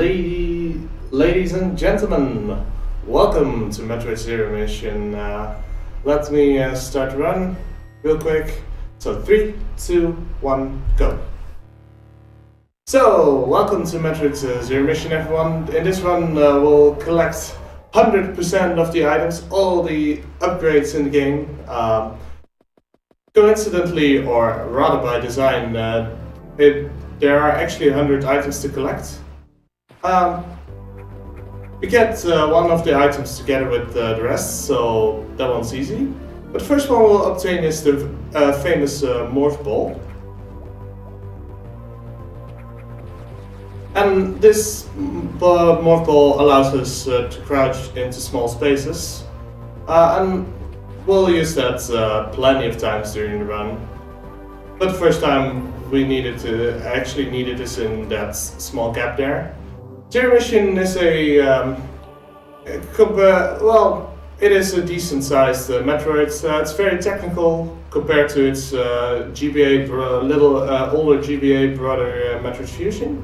Ladies and gentlemen, welcome to Metroid Zero Mission. Let me start the run real quick. So 3, 2, 1, go. So, welcome to Metroid Zero Mission, everyone. In this run, we'll collect 100% of the items, all the upgrades in the game. Coincidentally, or rather by design, there are actually 100 items to collect. We get one of the items together with the rest, so that one's easy. But the first one we'll obtain is the famous Morph Ball. And this Morph Ball allows us to crouch into small spaces. And we'll use that plenty of times during the run. But the first time we needed this in that small gap there. Zero Mission is it is a decent sized Metroid. It's very technical compared to its older GBA brother Metroid Fusion.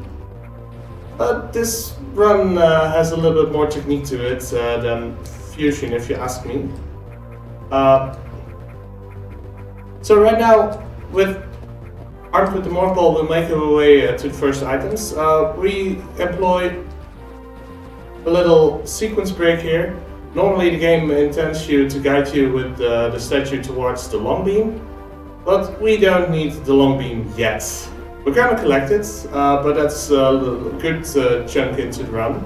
But this run has a little bit more technique to it than Fusion, if you ask me. So right now, armed with the Morph Ball, we'll make our way to the first items. We employ a little sequence break here. Normally the game intends you to guide you with the statue towards the long beam, but we don't need the long beam yet. We're gonna collect it, but that's a good chunk into the run.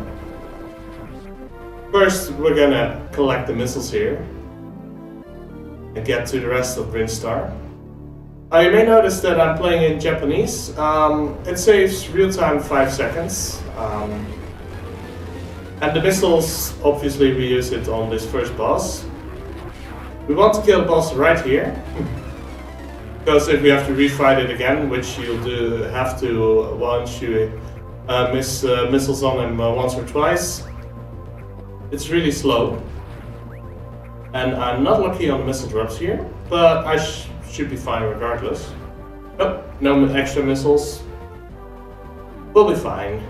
First, we're gonna collect the missiles here and get to the rest of Brinstar. You may notice that I'm playing in Japanese. It saves real-time 5 seconds. And the missiles, obviously we use it on this first boss. We want to kill the boss right here. Because if we have to refight it again, which you'll have to once you miss missiles on him once or twice, it's really slow. And I'm not lucky on missile drops here, but I should be fine regardless. Oh, no extra missiles. We'll be fine.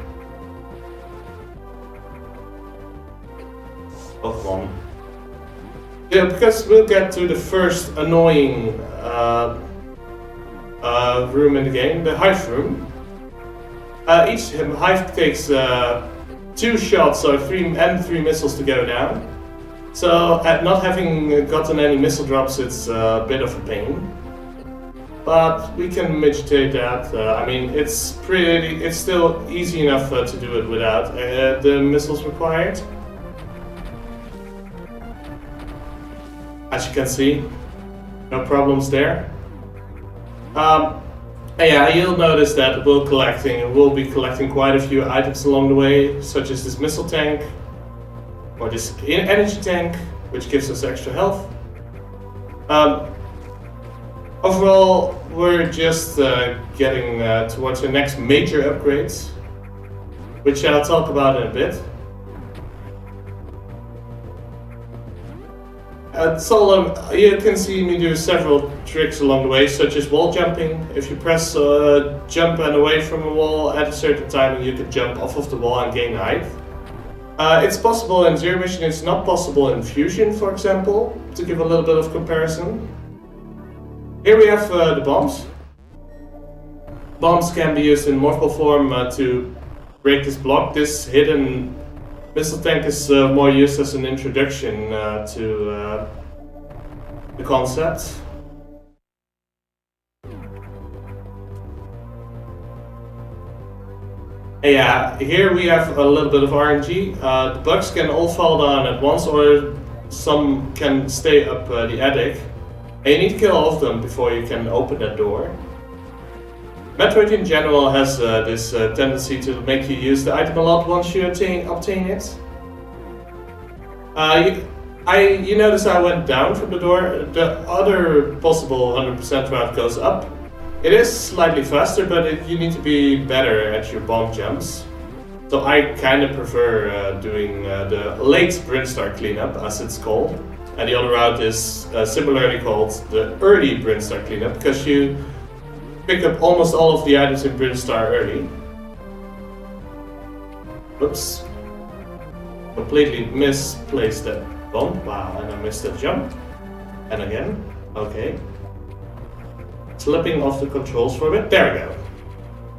Both one. Yeah, because we'll get to the first annoying room in the game, the hive room. Each hive takes 2 shots, so 3 missiles to go down. So, not having gotten any missile drops, it's a bit of a pain. But we can mitigate that. It's still easy enough to do it without the missiles required. As you can see, no problems there. You'll notice that we'll be collecting quite a few items along the way, such as this missile tank, or this energy tank, which gives us extra health. Overall, we're just getting towards the next major upgrades, which I'll talk about in a bit. You can see me do several tricks along the way, such as wall jumping. If you press jump and away from a wall at a certain time, you can jump off of the wall and gain height. It's possible in Zero Mission, it's not possible in Fusion, for example, to give a little bit of comparison. Here we have the bombs. Bombs can be used in Morph Ball form to break this block. This hidden missile tank is more used as an introduction to the concept. Here we have a little bit of RNG. The bugs can all fall down at once, or some can stay up the attic. And you need to kill all of them before you can open that door. Metroid in general has this tendency to make you use the item a lot once you obtain it. You notice I went down from the door. The other possible 100% route goes up. It is slightly faster, but you need to be better at your bomb jumps. So I kind of prefer doing the late Brinstar cleanup, as it's called. And the other route is similarly called the early Brinstar cleanup, because you pick up almost all of the items in Brinstar early. Oops. Completely misplaced that bomb. Wow, and I missed that jump. And again. Okay. Slipping off the controls for a bit. There we go.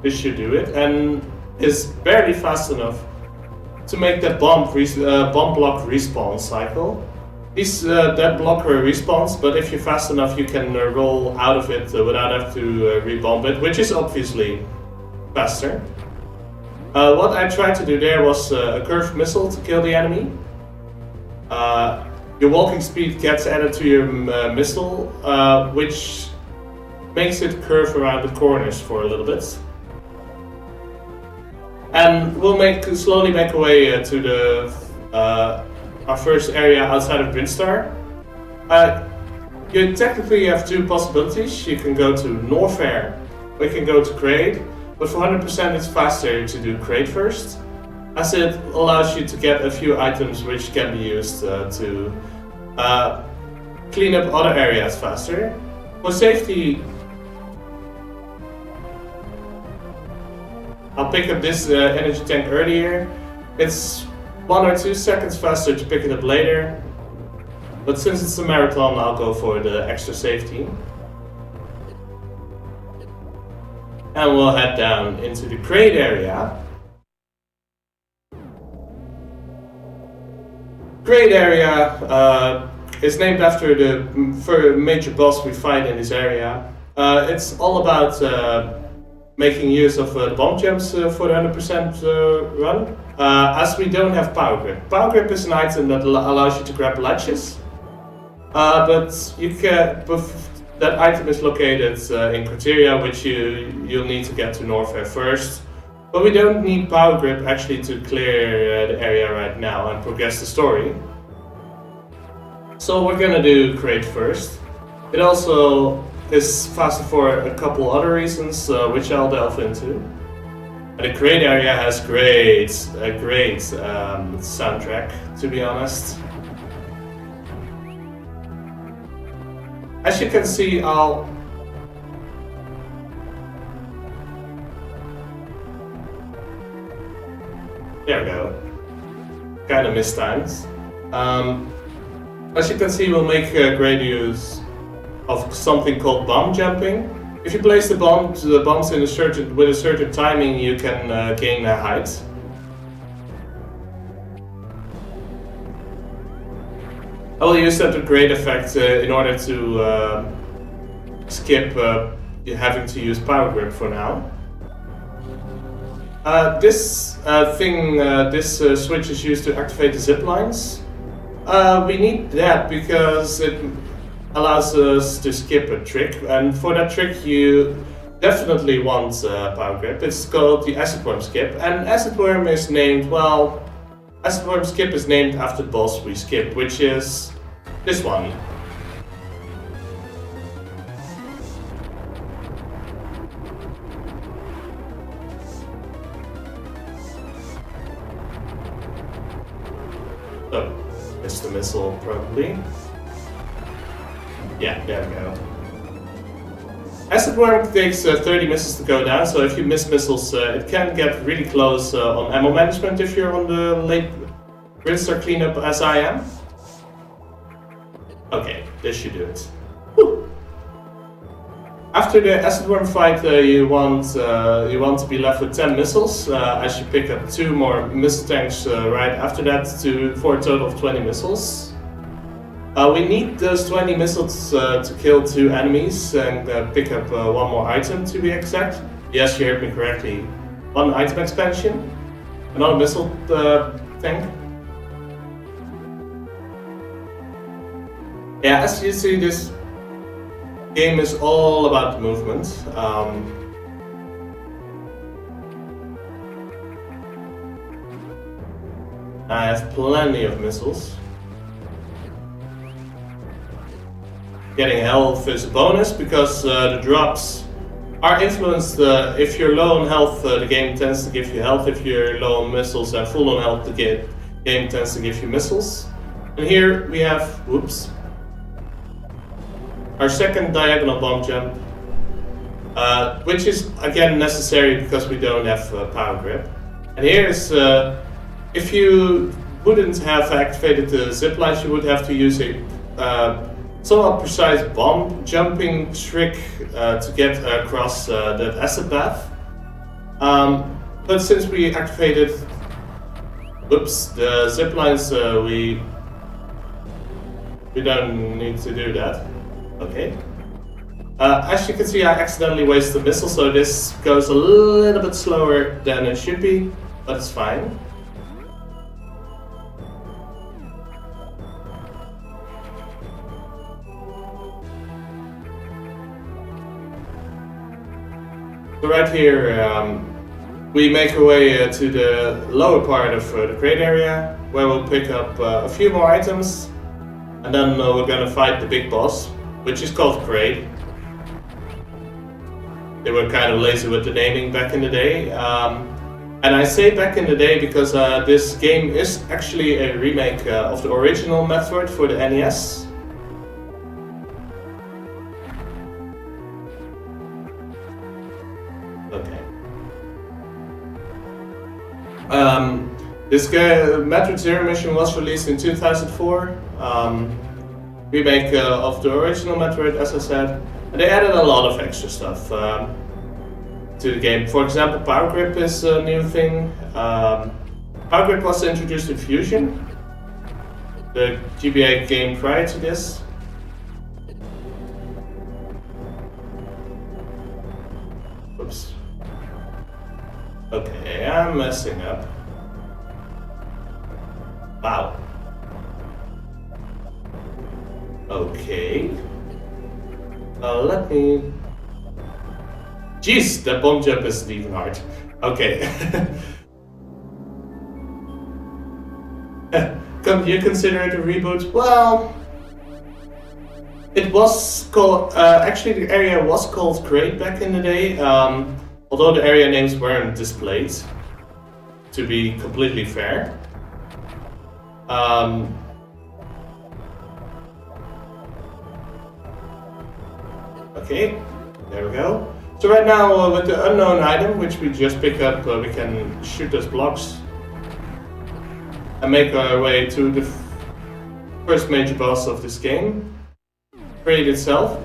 This should do it. And is barely fast enough to make that bomb block respawn cycle. That blocker respawns, but if you're fast enough, you can roll out of it without having to rebomb it, which is obviously faster. What I tried to do there was a curved missile to kill the enemy. Your walking speed gets added to your missile, which makes it curve around the corners for a little bit. And we'll slowly make our way to the our first area outside of Brinstar. You technically have two possibilities. You can go to Norfair, or you can go to Crate, but for 100% it's faster to do Crate first, as it allows you to get a few items which can be used to clean up other areas faster. For safety, I'll pick up this energy tank earlier. It's 1 or 2 seconds faster to pick it up later, but since it's a marathon, I'll go for the extra safety. And we'll head down into the crate area. Crate area is named after the major boss we fight in this area. It's all about making use of the bomb jumps for the 100% run. As we don't have Power Grip. Power Grip is an item that allows you to grab ledges, but that item is located in criteria, which you'll need to get to Norfair first. But we don't need Power Grip actually to clear the area right now and progress the story. So we're gonna do Crate first. It also is faster for a couple other reasons, which I'll delve into. And the Crate area has a great soundtrack, to be honest. As you can see, there we go. Kinda mistimed. As you can see, we'll make great use of something called bomb jumping. If you place the bombs in with a certain timing, you can gain a height. I will use that to great effect in order to skip having to use Power Grip for now. This switch is used to activate the zip lines. We need that because it allows us to skip a trick, and for that trick you definitely want Power Grip. It's called the Acid Worm Skip, and Acid Worm is named, Acid Worm Skip is named after the boss we skip, which is this one. Oh, missed the missile probably. Yeah, there we go. Acid Worm takes 30 missiles to go down, so if you miss missiles, it can get really close on ammo management if you're on the late Brinstar cleanup as I am. Okay, this should do it. Woo. After the Acid Worm fight, you want to be left with 10 missiles, as you pick up 2 more missile tanks right after that for a total of 20 missiles. We need those 20 missiles to kill 2 enemies and pick up 1 more item, to be exact. Yes, you heard me correctly. 1 item expansion, another missile tank. Yeah, as you see, this game is all about the movement. I have plenty of missiles. Getting health is a bonus because the drops are influenced. If you're low on health, the game tends to give you health. If you're low on missiles and full on health, the game tends to give you missiles. And here we have, whoops, our second diagonal bomb jump, which is again necessary because we don't have Power Grip. And here is if you wouldn't have activated the zip lines, you would have to use a somewhat precise bomb jumping trick to get across that acid bath. But since we activated the zip lines, we don't need to do that. Okay. As you can see, I accidentally wasted a missile, so this goes a little bit slower than it should be, but it's fine. So right here, we make our way to the lower part of the crate area, where we'll pick up a few more items, and then we're gonna fight the big boss, which is called Crate. They were kind of lazy with the naming back in the day. And I say back in the day because this game is actually a remake of the original Metroid for the NES. Okay. This Metroid Zero Mission was released in 2004. Remake of the original Metroid, as I said. And they added a lot of extra stuff to the game. For example, Power Grip is a new thing. Power Grip was introduced in Fusion, the GBA game prior to this. Oops. Okay, I'm messing up. Wow. Okay. Let me... Jeez, that bomb jump isn't even hard. Okay. Can you consider it a reboot? Well... It was called... actually, the area was called Crate back in the day. Although the area names weren't displayed. To be completely fair. Okay, there we go. So right now with the unknown item, which we just pick up, we can shoot those blocks and make our way to the first major boss of this game, Crate itself.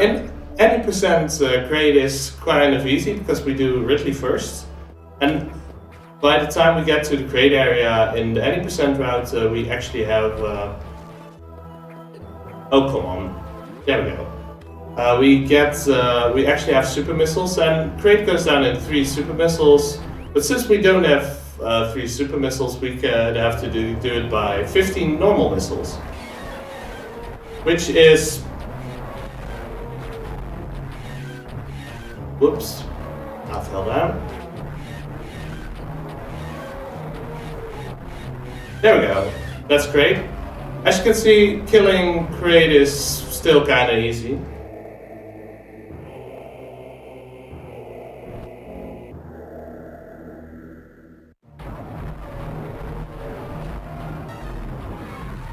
In any percent, Crate is kind of easy because we do Ridley first, and by the time we get to the Crate area in the any percent route, we actually have. Oh come on! There we go. We actually have super missiles, and Crate goes down in 3 super missiles. But since we don't have 3 super missiles, we could have to do it by 15 normal missiles, which is. Whoops! I fell down. There we go. That's great. As you can see, killing Crate is still kind of easy.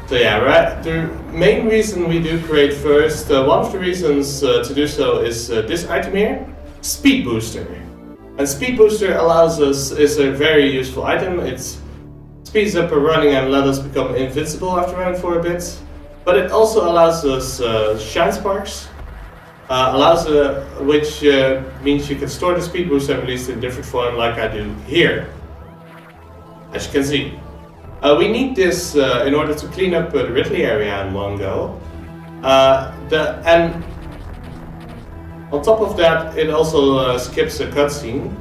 So yeah, right. The main reason we do Crate first, one of the reasons to do so is this item here, Speed Booster. And Speed Booster is a very useful item. It speeds up our running and let us become invincible after running for a bit. But it also allows us Shine Sparks, which means you can store the Speed Booster and release it in different form like I do here. As you can see. We need this in order to clean up the Ridley area in one go. And on top of that, it also skips a cutscene.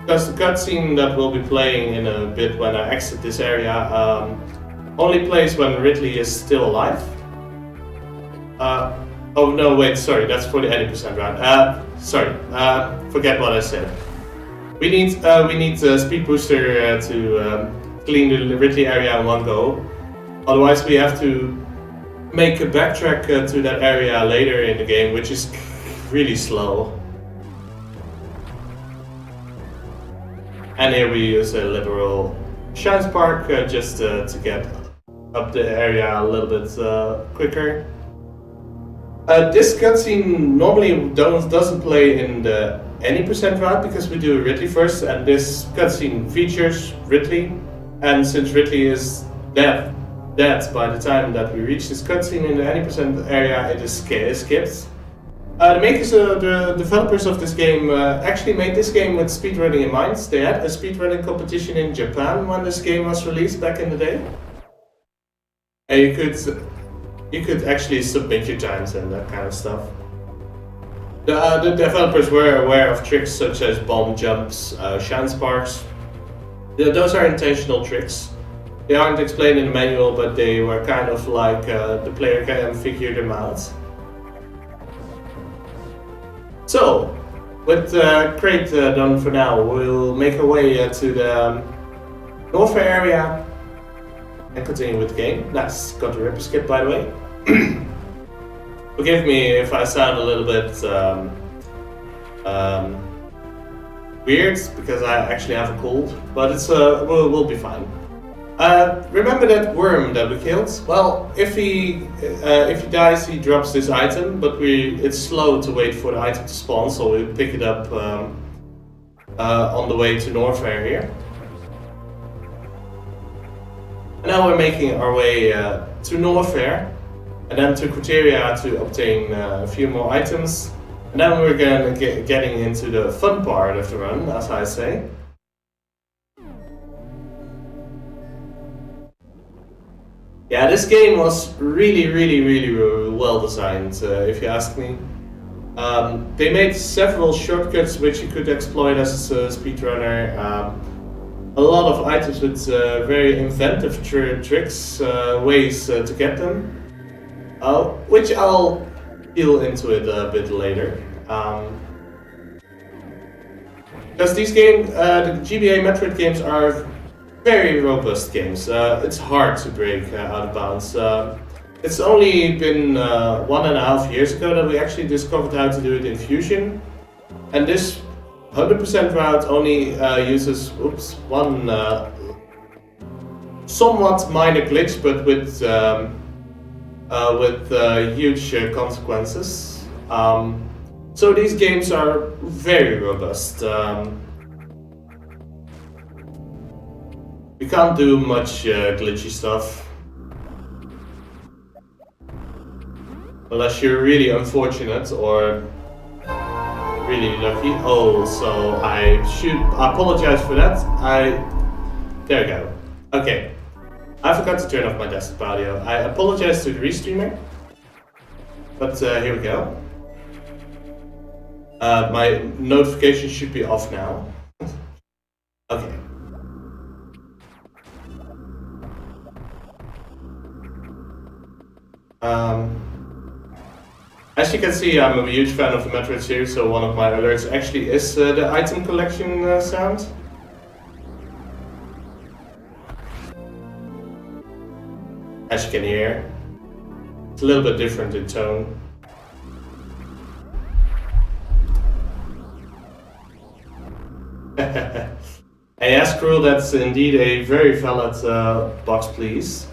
Because the cutscene that we'll be playing in a bit when I exit this area only plays when Ridley is still alive. Oh no, wait, sorry, that's for the 80% round. Forget what I said. We need Speed Booster to clean the Ridley area in one go. Otherwise we have to make a backtrack to that area later in the game, which is really slow. And here we use a liberal Shine Spark just to get up the area a little bit quicker. This cutscene normally doesn't play in the any percent route because we do Ridley first, and this cutscene features Ridley. And since Ridley is dead by the time that we reach this cutscene in the any percent area, it is skipped. The makers, the developers of this game, actually made this game with speedrunning in mind. They had a speedrunning competition in Japan when this game was released back in the day. And you could actually submit your times and that kind of stuff. The developers were aware of tricks such as bomb jumps, shine sparks. Those are intentional tricks. They aren't explained in the manual, but they were kind of like the player can figure them out. So, with crate done for now, we'll make our way to the Norfair area and continue with the game. Nice, got the ripper skip by the way. Forgive me if I sound a little bit weird because I actually have a cold, but it's we'll be fine. Remember that worm that we killed? Well, if he dies, he drops this item, but it's slow to wait for the item to spawn, so we pick it up on the way to Norfair here. And now we're making our way to Norfair, and then to Criteria to obtain a few more items. And then we're getting into the fun part of the run, as I say. Yeah, this game was really well designed, if you ask me. They made several shortcuts which you could exploit as a speedrunner. A lot of items with very inventive tricks, ways to get them, which I'll peel into it a bit later. Because these games, the GBA Metroid games are very robust games. It's hard to break out of bounds. It's only been 1.5 years ago that we actually discovered how to do it in Fusion. And this 100% route only uses one somewhat minor glitch, but with huge consequences. So these games are very robust. You can't do much glitchy stuff. Unless you're really unfortunate or really lucky. Oh, so I apologize for that. There we go. Okay. I forgot to turn off my desktop audio. I apologize to the restreamer. But here we go. My notification should be off now. Okay. As you can see, I'm a huge fan of the Metroid series, so one of my alerts actually is the item collection sound. As you can hear, it's a little bit different in tone. And yes, Cruel, that's indeed a very valid box, please.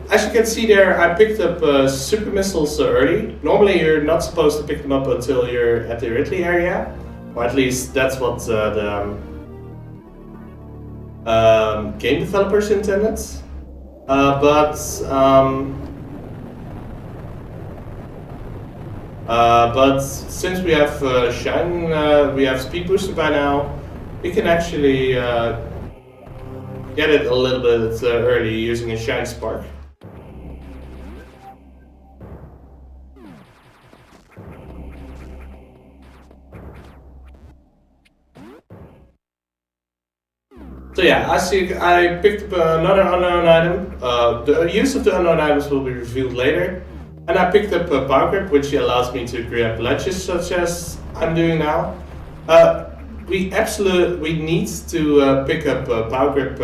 As you can see there, I picked up super missiles early. Normally you're not supposed to pick them up until you're at the Ridley area. Or at least that's what the game developers intended. But since we have Shine, we have Speed Booster by now, we can actually get it a little bit early using a Shine Spark. So yeah, I picked up another unknown item. The use of the unknown items will be revealed later. And I picked up a power grip, which allows me to grab ledges such as I'm doing now. We need to pick up a power grip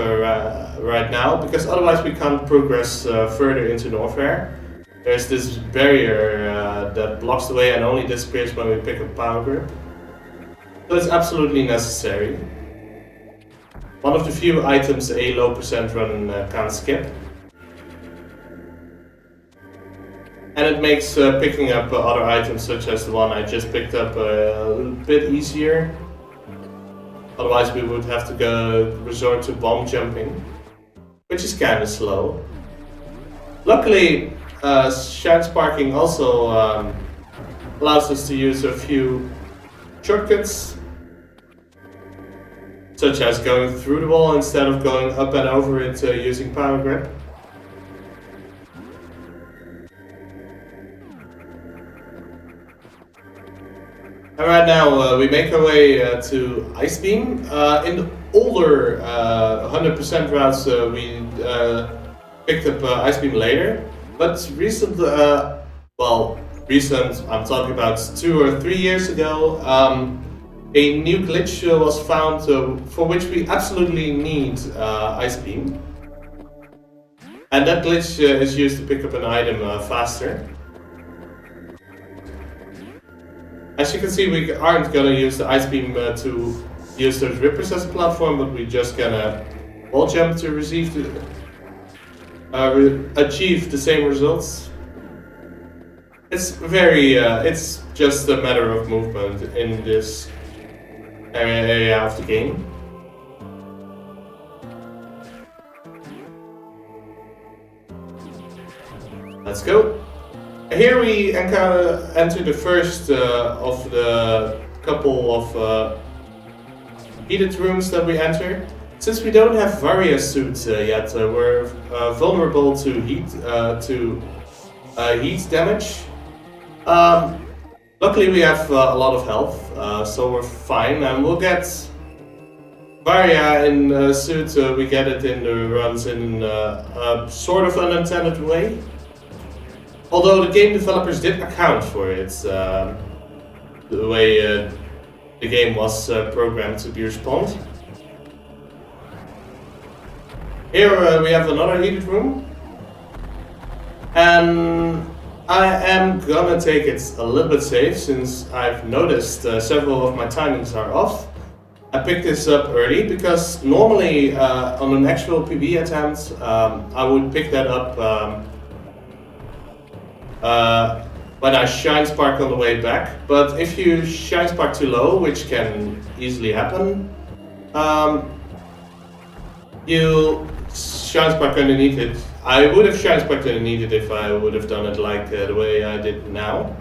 right now, because otherwise we can't progress further into Norfair. There's this barrier that blocks the way and only disappears when we pick up power grip. So it's absolutely necessary. One of the few items a low percent run can't skip. And it makes picking up other items such as the one I just picked up a little bit easier. Otherwise we would have to resort to bomb jumping, which is kind of slow. Luckily, shine sparking also allows us to use a few shortcuts, such as going through the wall instead of going up and over it using power grip. And right now we make our way to Ice Beam. In the older 100% routes we picked up Ice Beam later, but recent, I'm talking about 2 or 3 years ago, a new glitch was found for which we absolutely need Ice Beam. And that glitch is used to pick up an item faster. As you can see, we aren't gonna use the Ice Beam to use those rippers as a platform, but we're just gonna wall jump to achieve the same results. It's just a matter of movement in this area of the game. Let's go. Here we enter the first of the couple of heated rooms that we enter. Since we don't have various suits yet, we're vulnerable to heat damage. Luckily we have a lot of health, so we're fine, and we'll get Varia in suit. We get it in the runs in a sort of unintended way. Although the game developers did account for it, the way the game was programmed to be responded. Here we have another heated room, and I am gonna take it a little bit safe since I've noticed several of my timings are off. I picked this up early because normally on an actual PB attempt I would pick that up when I shine spark on the way back, but if you shine spark too low, which can easily happen, you shine spark underneath it. I would have shine sparked underneath it if I would have done it like the way I did now.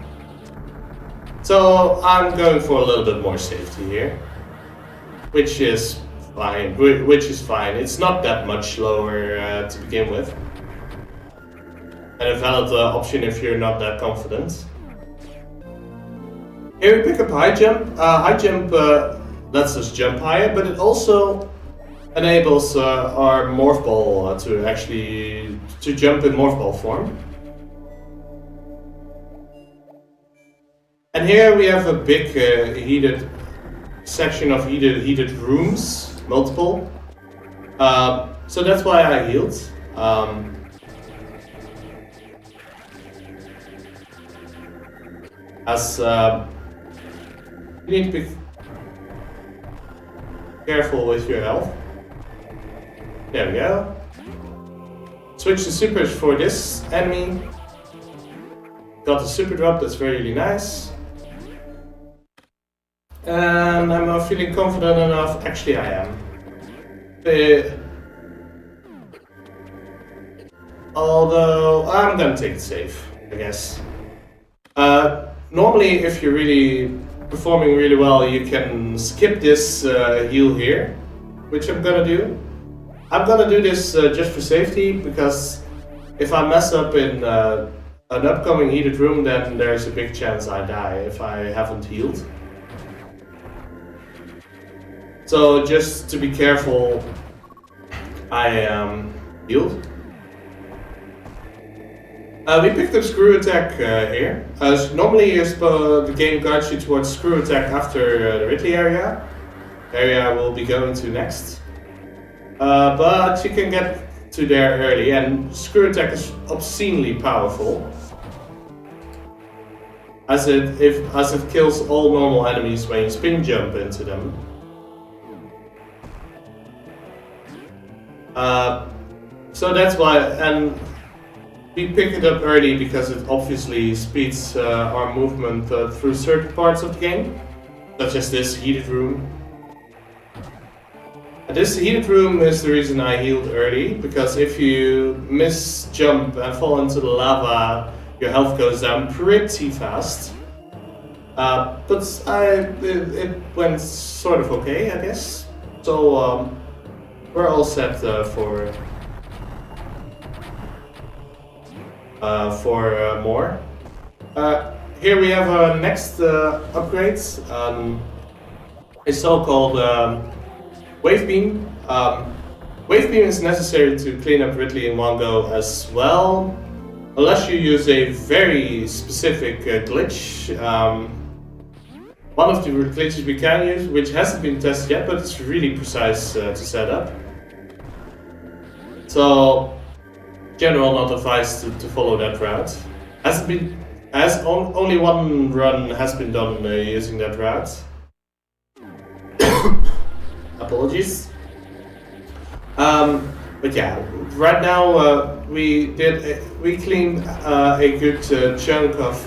So I'm going for a little bit more safety here, which is fine. It's not that much slower to begin with. And a valid option if you're not that confident. Here we pick up high jump. High jump lets us jump higher, but it also enables our morph ball to jump in morph ball form. And here we have a big heated section of heated rooms, multiple. So that's why I healed. You need to be careful with your health. There we go. Switch to supers for this enemy. Got the super drop, that's really nice. And I'm feeling confident enough. Actually, I am. Although I'm gonna take it safe, I guess. Normally, if you're really performing really well, you can skip this heal here, which I'm gonna do. I'm gonna do this just for safety, because if I mess up in an upcoming heated room, then there's a big chance I die if I haven't healed. So just to be careful, I healed. We picked up screw attack here. Normally the game guides you towards screw attack after the Ridley area. Area we'll be going to next. But you can get to there early, and screw attack is obscenely powerful, as it kills all normal enemies when you spin jump into them. So that's why, and We pick it up early because it obviously speeds our movement through certain parts of the game, such as this heated room. This heated room is the reason I healed early, because if you miss jump and fall into the lava, your health goes down pretty fast. But it went sort of okay, I guess. So we're all set for more. Here we have our next upgrade, a so-called Wave Beam. Wave Beam is necessary to clean up Ridley in one go as well, unless you use a very specific glitch. One of the glitches we can use, which hasn't been tested yet, but it's really precise to set up. So, general not advised to follow that route. Only one run has been done using that route. Apologies. But yeah, right now we cleaned a good chunk of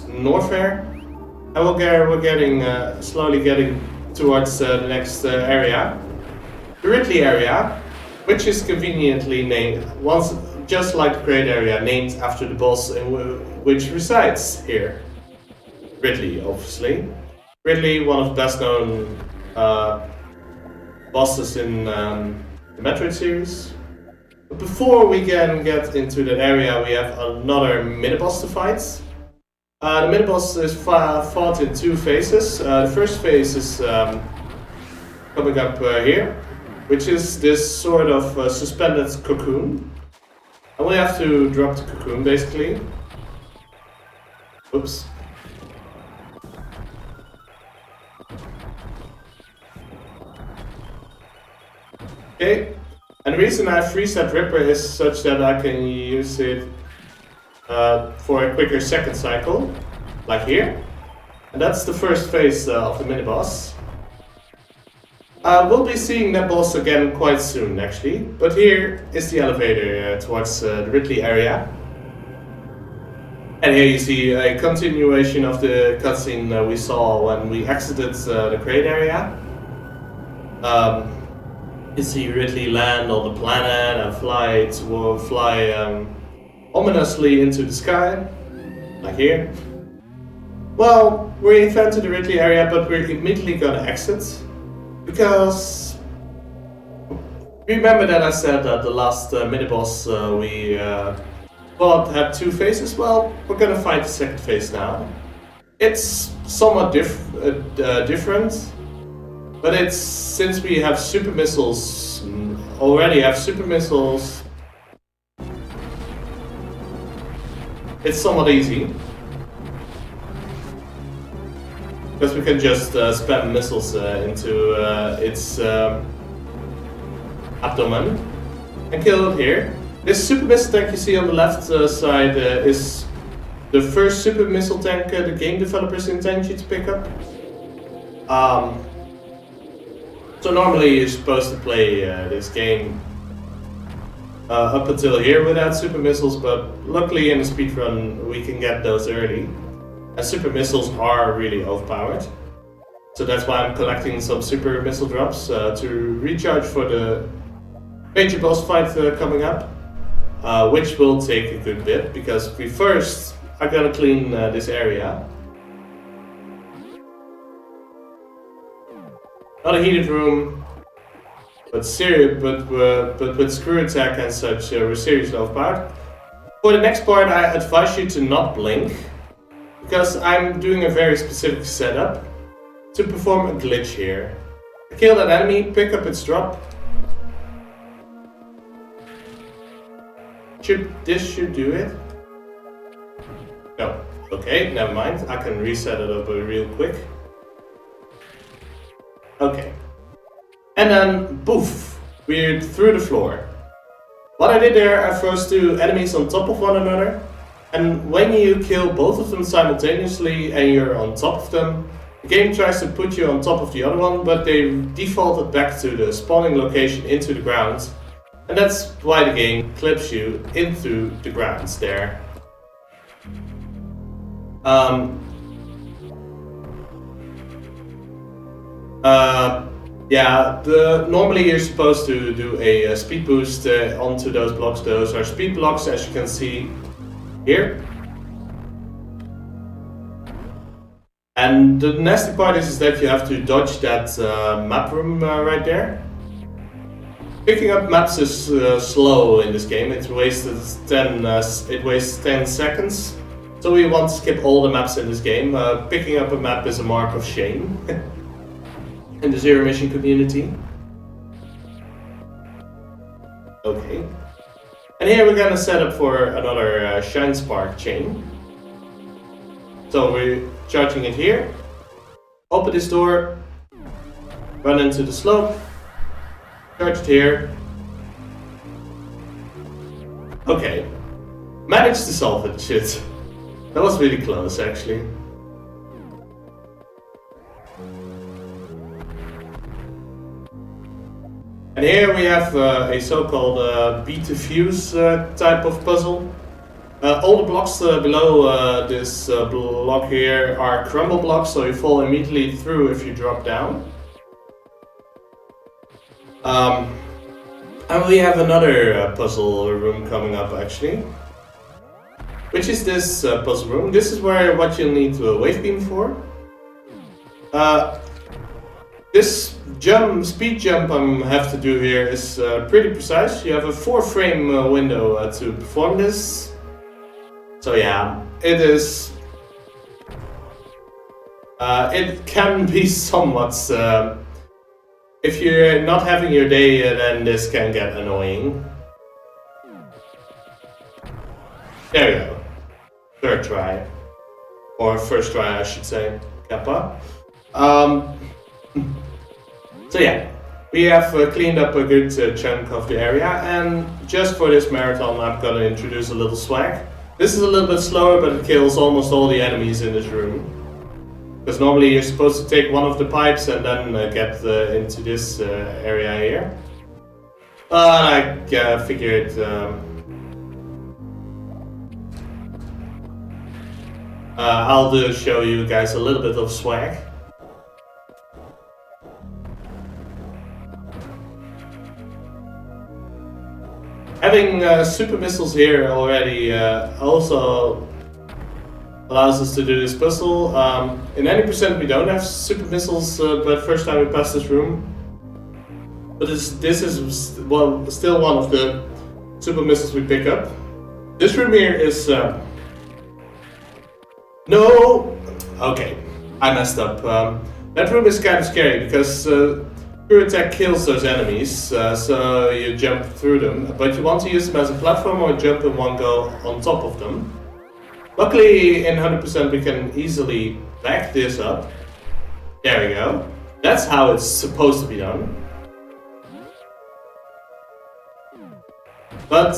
Norfair, and we're slowly getting towards the next area, the Ridley area, which is conveniently named just like the Great Area, named after the boss which resides here. Ridley, obviously. Ridley, one of the best known bosses in the Metroid series. But before we can get into that area, we have another mini-boss to fight. The mini-boss is fought in two phases. The first phase is coming up here, which is this sort of suspended cocoon. And we have to drop the cocoon, basically. Oops. Okay, and the reason I freeze that Ripper is such that I can use it for a quicker second cycle, like here. And that's the first phase of the mini-boss. We'll be seeing that boss again quite soon, actually. But here is the elevator towards the Ridley area. And here you see a continuation of the cutscene we saw when we exited the Great Area. You see Ridley land on the planet and fly ominously into the sky, like here. Well, we invented the Ridley area, but we're immediately gonna exit, because remember that I said that the last mini-boss we thought had two phases? Well, we're gonna fight the second phase now. It's somewhat different. But it's, since we have super missiles, already have super missiles, it's somewhat easy. Because we can just spam missiles into its abdomen and kill it here. This super missile tank you see on the left side is the first super missile tank the game developers intend you to pick up. So normally you're supposed to play this game up until here without super missiles, but luckily in the speedrun we can get those early. And super missiles are really overpowered. So that's why I'm collecting some super missile drops to recharge for the major boss fight coming up. Which will take a good bit, because we first are gonna clean this area. Not a heated room, but with screw attack and such, we're seriously overpowered. For the next part, I advise you to not blink, because I'm doing a very specific setup to perform a glitch here. Kill that enemy, pick up its drop. This should do it. No, okay, never mind. I can reset it up real quick. Okay. And then, poof, we're through the floor. What I did there, I froze two enemies on top of one another. And when you kill both of them simultaneously and you're on top of them, the game tries to put you on top of the other one, but they defaulted back to the spawning location into the ground. And that's why the game clips you into the grounds there. Yeah, normally you're supposed to do a speed boost onto those blocks. Those are speed blocks, as you can see here. And the nasty part is that you have to dodge that map room right there. Picking up maps is slow in this game. It wastes 10 seconds. So we want to skip all the maps in this game. Picking up a map is a mark of shame in the Zero Mission community. Okay. And here we're gonna set up for another Shine Spark chain. So we're charging it here. Open this door. Run into the slope. Charge it here. Okay. Managed to solve it, shit. That was really close, actually. And here we have a so-called beat to fuse type of puzzle. All the blocks below this block here are crumble blocks, so you fall immediately through if you drop down. And we have another puzzle room coming up, actually, which is this puzzle room. This is what you'll need a wave beam for. This speed jump I have to do here is pretty precise. You have a 4-frame window to perform this. So yeah, it is. It can be somewhat. If you're not having your day, then this can get annoying. There we go. Third try. Or first try, I should say. Kappa. So yeah, we have cleaned up a good chunk of the area, and just for this marathon I'm gonna introduce a little swag. This is a little bit slower, but it kills almost all the enemies in this room. Because normally you're supposed to take one of the pipes and then get into this area here. I figured I'll show you guys a little bit of swag. Having super missiles here already also allows us to do this puzzle. In any percent we don't have super missiles, but first time we pass this room. But this is still one of the super missiles we pick up. This room here is... No! Okay, I messed up. That room is kind of scary because Screw attack kills those enemies, so you jump through them. But you want to use them as a platform or jump in one go on top of them. Luckily, in 100% we can easily back this up. There we go. That's how it's supposed to be done. But,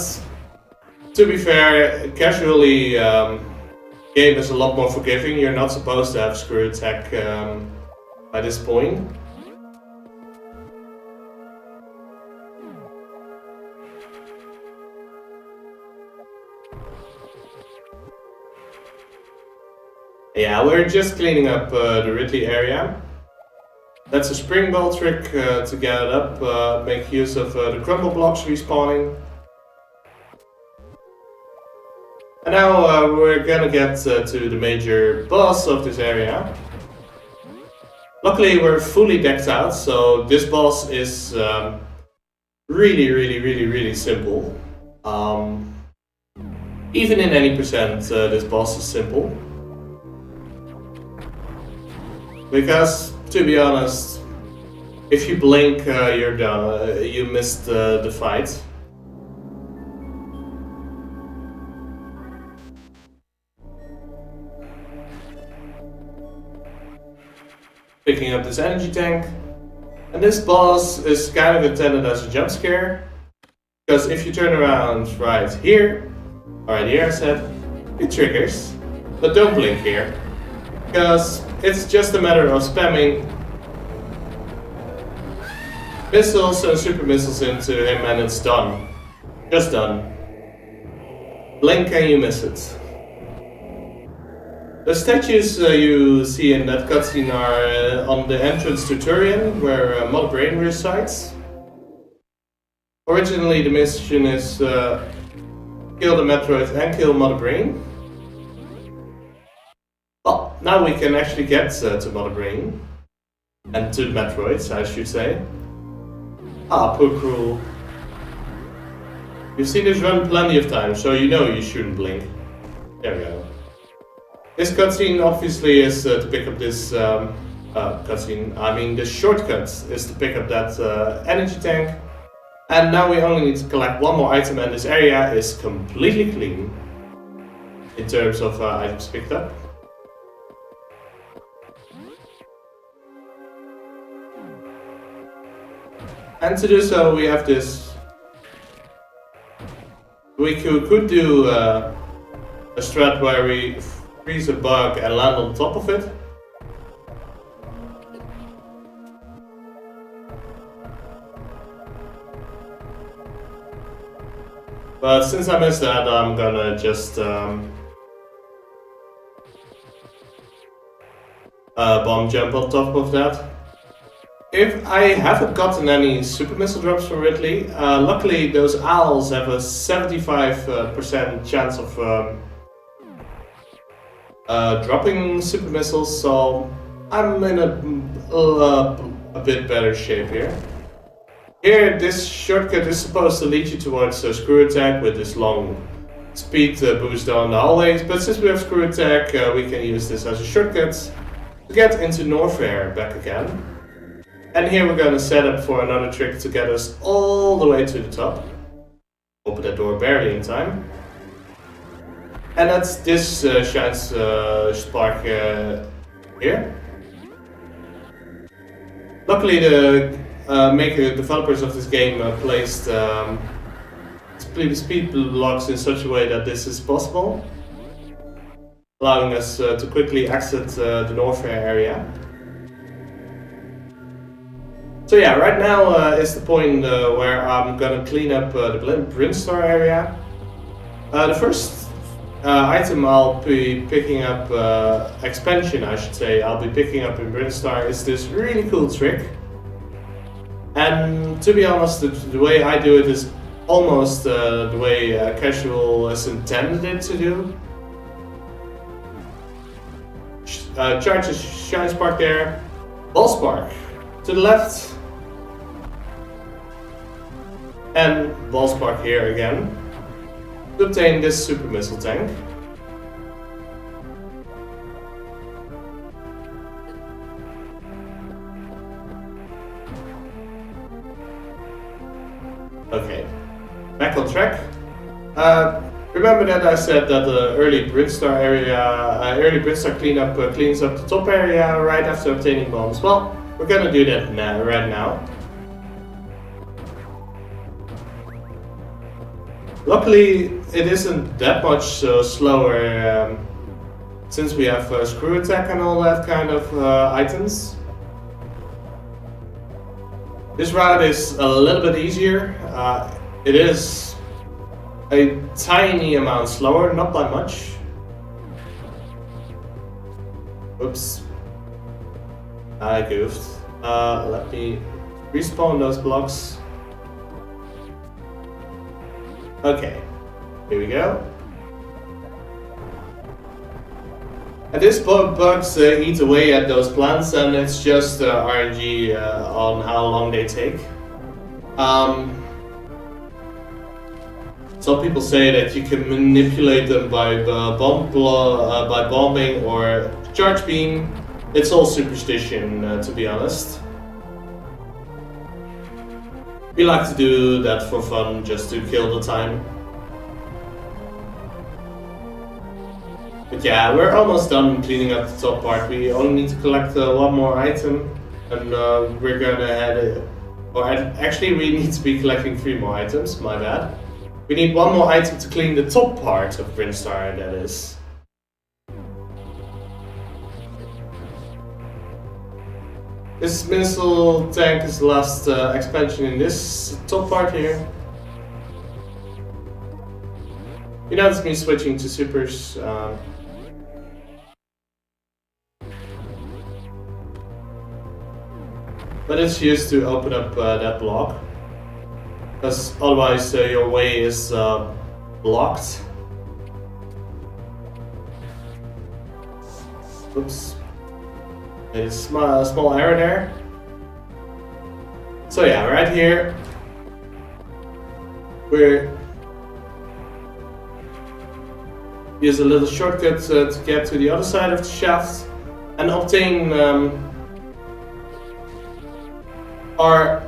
to be fair, casually, game is a lot more forgiving. You're not supposed to have screw attack by this point. Yeah, we're just cleaning up the Ridley area. That's a spring ball trick to get it up, make use of the crumble blocks respawning. And now we're gonna get to the major boss of this area. Luckily we're fully decked out, so this boss is really simple. Even in any percent, this boss is simple. Because, to be honest, if you blink, you're done. You missed the fight. Picking up this energy tank. And this boss is kind of intended as a jump scare. Because if you turn around right here I said, it triggers. But don't blink here. Because it's just a matter of spamming missiles and super missiles into him and it's done. Just done. Blink and you miss it. The statues you see in that cutscene are on the entrance to Turian, where Mother Brain resides. Originally the mission is kill the Metroid and kill Mother Brain. Well, now we can actually get to Mother Brain. And to the Metroids, I should say. Ah, poor Cruel. You've seen this run plenty of times, so you know you shouldn't blink. There we go. This cutscene obviously is to pick up this the shortcut is to pick up that energy tank. And now we only need to collect one more item and this area is completely clean. In terms of items picked up. And to do so, we have this. We could do a strat where we freeze a bug and land on top of it. But since I missed that, I'm gonna just bomb jump on top of that. If I haven't gotten any super missile drops from Ridley, luckily those owls have a 75% chance of dropping super missiles, so I'm in a bit better shape here. Here, this shortcut is supposed to lead you towards a screw attack with this long speed boost down the hallways, but since we have screw attack, we can use this as a shortcut to get into Norfair back again. And here we're gonna set up for another trick to get us all the way to the top. Open that door barely in time. And that's this shines spark here. Luckily the developers of this game placed speed blocks in such a way that this is possible. Allowing us to quickly exit the Norfair area. So yeah, right now is the point where I'm gonna clean up the Brinstar area. The first item I'll be picking up, expansion I should say, I'll be picking up in Brinstar is this really cool trick. And to be honest, the way I do it is almost the way Casual is intended it to do. Charge a Shine Spark there, Ball Spark to the left. And Ball Spark here again to obtain this super missile tank. Okay, back on track. Remember that I said that the early Brinstar cleanup cleans up the top area right after obtaining bombs. Well, we're gonna do that now, right now. Luckily, it isn't that much slower since we have screw attack and all that kind of items. This route is a little bit easier. It is a tiny amount slower, not by much. Oops. I goofed. Let me respawn those blocks. Okay, here we go. And this bugs eat away at those plants, and it's just RNG on how long they take. Some people say that you can manipulate them by bombing or charge beam. It's all superstition, to be honest. We like to do that for fun, just to kill the time. But yeah, we're almost done cleaning up the top part. We only need to collect one more item, and we're gonna head. Actually, we need to be collecting 3 more items. My bad. We need 1 more item to clean the top part of Brinstar, that is. This missile tank is the last expansion in this top part here. You notice me switching to supers. But it's used to open up that block. Because otherwise your way is blocked. Oops. Made a small error there. So yeah, right here we're use a little shortcut to get to the other side of the shaft and obtain are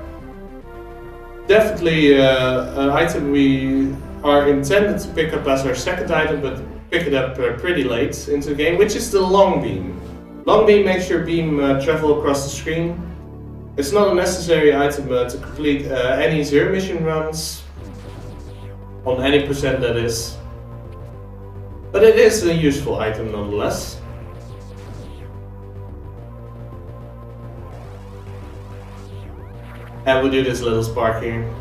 definitely an item we are intended to pick up as our second item, but pick it up pretty late into the game, which is the long beam. Long beam makes your beam travel across the screen. It's not a necessary item to complete any zero mission runs, on any percent that is, but it is a useful item nonetheless. And we'll do this little spark here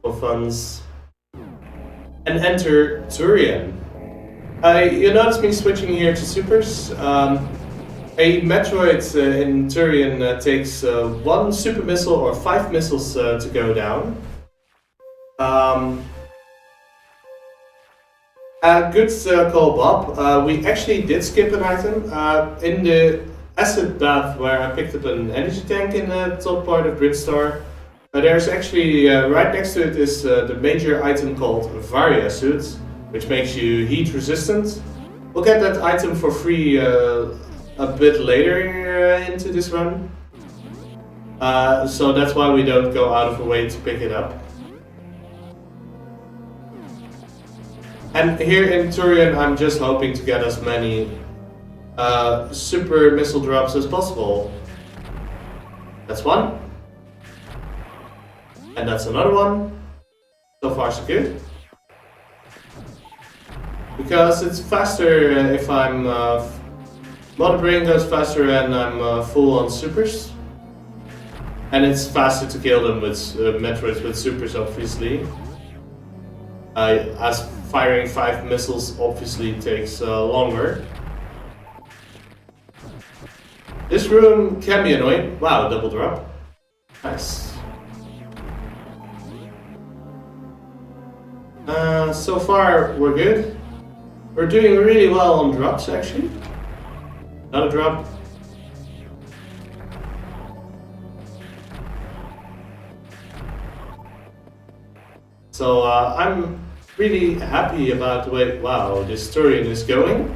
for funds. And enter Turian. You notice me switching here to supers. A Metroid in Turian takes 1 super missile or 5 missiles to go down. Good call, Bob. We actually did skip an item. In the acid bath where I picked up an energy tank in the top part of Gridstar, there's actually, right next to it is the major item called Varia Suit, which makes you heat resistant. We'll get that item for free a bit later into this run. So that's why we don't go out of our way to pick it up. And here in Turian, I'm just hoping to get as many super missile drops as possible. That's one. And that's another one. So far so good. Because it's faster if I'm... Mother Brain goes faster and I'm full on supers. And it's faster to kill them with Metroids with supers, obviously. As firing 5 missiles obviously takes longer. This room can be annoying. Wow, double drop. Nice. So far we're good. We're doing really well on drops actually. Another drop. So I'm really happy about the way, wow, this Turian is going.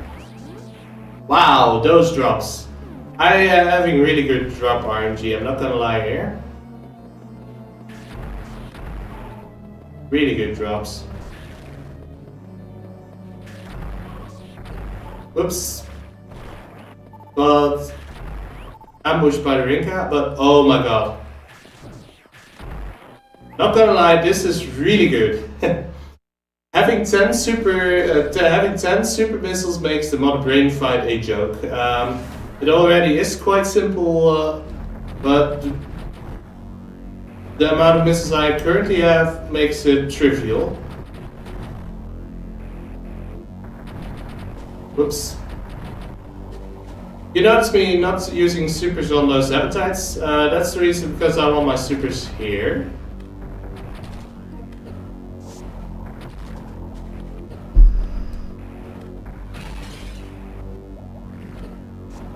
Wow, those drops. I am having really good drop RNG, I'm not gonna lie here. Really good drops. Oops. But ambushed by the Rinka, but oh my god. Not gonna lie, this is really good. Having 10 super missiles makes the Mother Brain fight a joke. It already is quite simple, but the amount of missiles I currently have makes it trivial. Whoops. You notice me not using supers on those appetites. That's the reason, because I want my supers here.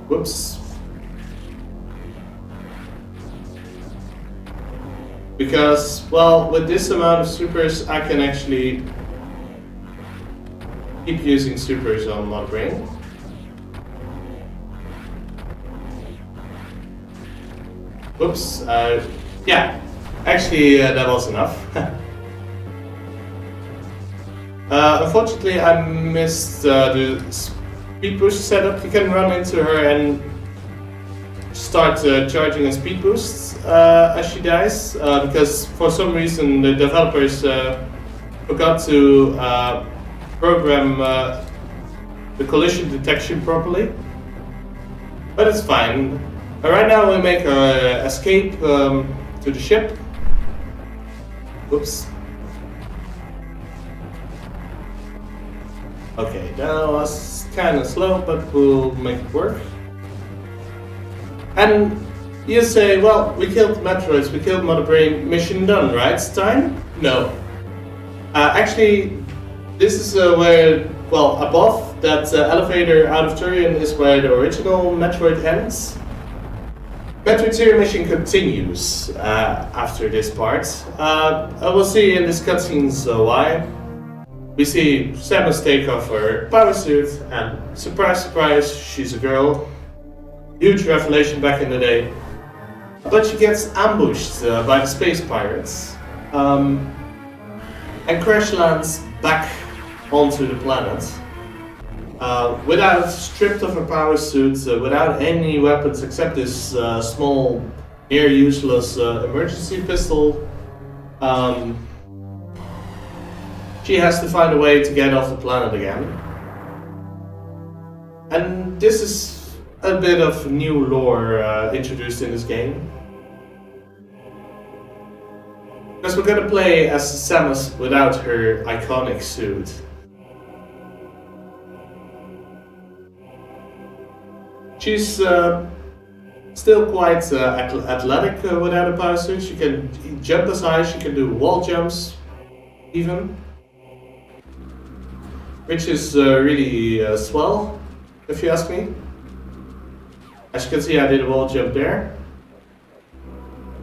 Whoops. Because, well, with this amount of supers, I can actually keep using supers on Mother Brain. Whoops, yeah, actually that was enough. Unfortunately I missed the speed boost setup. You can run into her and start charging a speed boost as she dies, because for some reason the developers forgot to program the collision detection properly. But it's fine. Right now we make our escape to the ship. Oops. Okay, that was kind of slow, but we'll make it work. And you say, well, we killed Metroids, we killed Mother Brain, mission done, right? It's time? No. Actually, this is where, well, above that elevator out of Turian is where the original Metroid ends. Metroid Zero mission continues after this part. We'll see in this cutscene why. We see Samus take off her power suit, and surprise, surprise, she's a girl. Huge revelation back in the day. But she gets ambushed by the space pirates and crash lands back onto the planet. Without stripped of her power suit, without any weapons except this small, near useless emergency pistol. She has to find a way to get off the planet again. And this is a bit of new lore introduced in this game. Because we're gonna play as Samus without her iconic suit. She's still quite athletic without a power suit. She can jump as high, she can do wall jumps even. Which is really swell, if you ask me. As you can see, I did a wall jump there.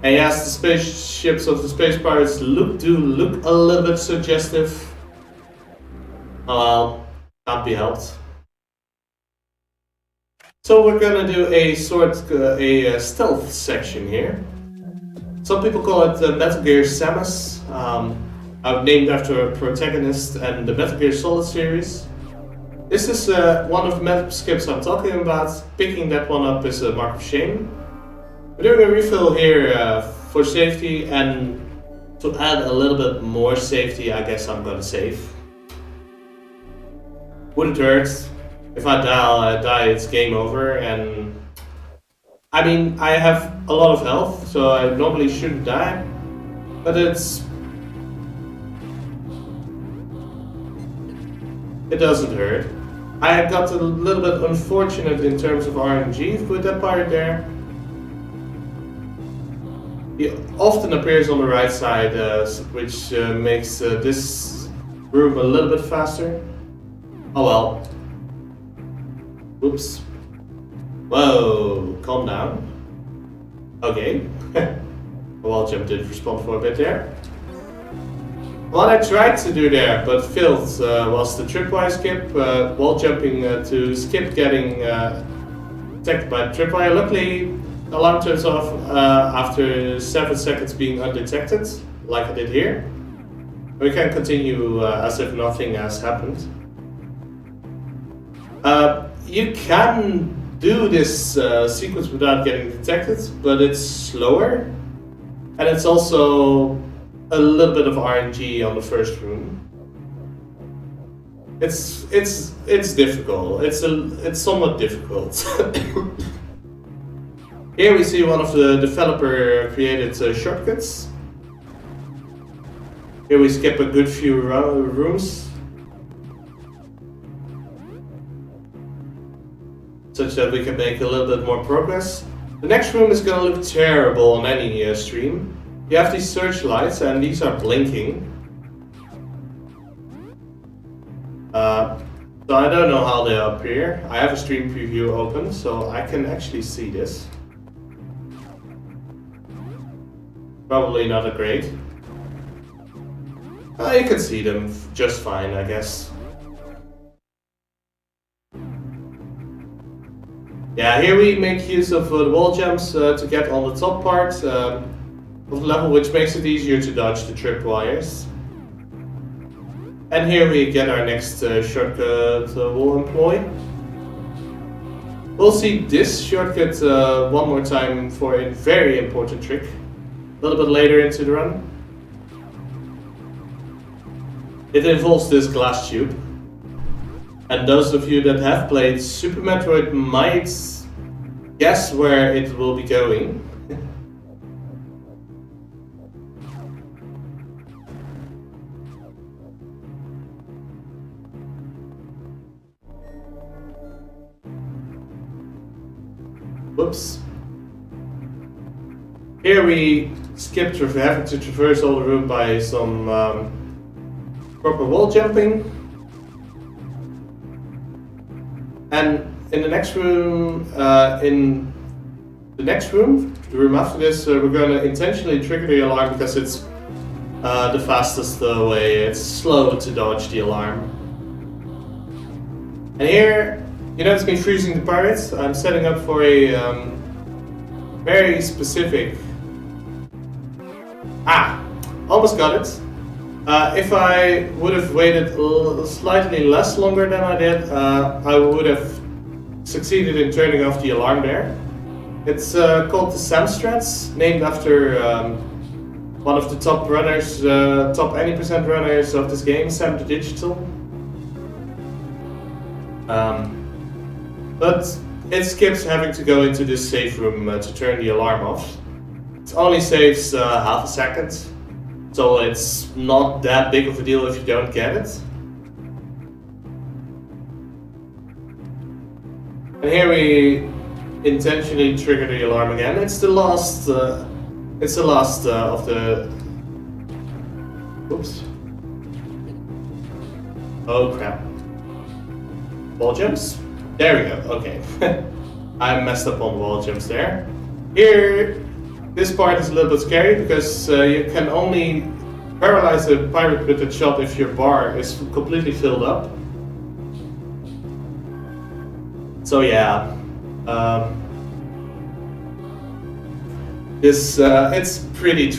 And yes, the spaceships of the space pirates do look a little bit suggestive. Oh well, can't be helped. So we're gonna do a stealth section here. Some people call it Metal Gear Samus. I've named after a protagonist and the Metal Gear Solid series. This is one of the map skips I'm talking about. Picking that one up is a mark of shame. We're doing a refill here for safety, and to add a little bit more safety, I guess I'm gonna save. Wouldn't hurt. If I die, it's game over, and I mean, I have a lot of health, so I normally shouldn't die, but it doesn't hurt. I got a little bit unfortunate in terms of RNG with that part there. He often appears on the right side, which makes this room a little bit faster. Oh well. Oops. Whoa, calm down. Okay. Wall jump did respond for a bit there. What I tried to do there, but failed, was the tripwire skip, wall jumping to skip getting attacked by the tripwire. Luckily, the alarm turns off after 7 seconds being undetected, like I did here. We can continue as if nothing has happened. You can do this sequence without getting detected, but it's slower, and it's also a little bit of RNG on the first room. It's difficult. It's somewhat difficult. Here we see one of the developer created shortcuts. Here we skip a good few rooms, such that we can make a little bit more progress. The next room is gonna look terrible on any stream. You have these searchlights, and these are blinking. So I don't know how they appear. I have a stream preview open, so I can actually see this. Probably not a great. You can see them just fine, I guess. Yeah, here we make use of the wall jumps to get on the top part of the level, which makes it easier to dodge the tripwires. And here we get our next shortcut we'll employ. We'll see this shortcut one more time for a very important trick a little bit later into the run. It involves this glass tube. And those of you that have played Super Metroid might guess where it will be going. Whoops. Here we skipped having to traverse all the room by some proper wall jumping. And in the next room, the room after this, we're going to intentionally trigger the alarm because it's the fastest way. It's slow to dodge the alarm. And here, you notice me freezing the pirates. I'm setting up for a very specific... almost got it. If I would have waited slightly less longer than I did, I would have succeeded in turning off the alarm there. It's called the Samstrats, named after one of the top runners, top any percent runners of this game, Sam the Digital. But it skips having to go into this safe room to turn the alarm off. It only saves half a second, so it's not that big of a deal if you don't get it. And here we intentionally trigger the alarm again. It's the last. It's the last of the. Oops. Oh crap. Wall jumps. There we go. Okay. I messed up on the wall jumps there. Here, this part is a little bit scary because you can only paralyze a pirate with a shot if your bar is completely filled up. So yeah, it's pretty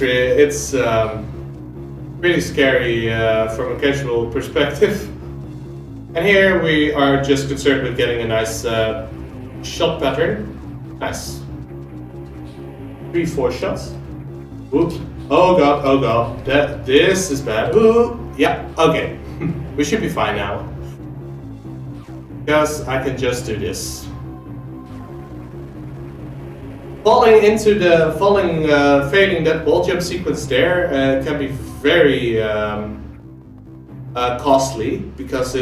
pretty scary from a casual perspective. And here we are just concerned with getting a nice shot pattern. Nice. 3-4 shots. Oops. Oh god. This is bad. Ooh. Yeah. Okay. We should be fine now. Because I can just do this. Failing that wall jump sequence there can be very costly because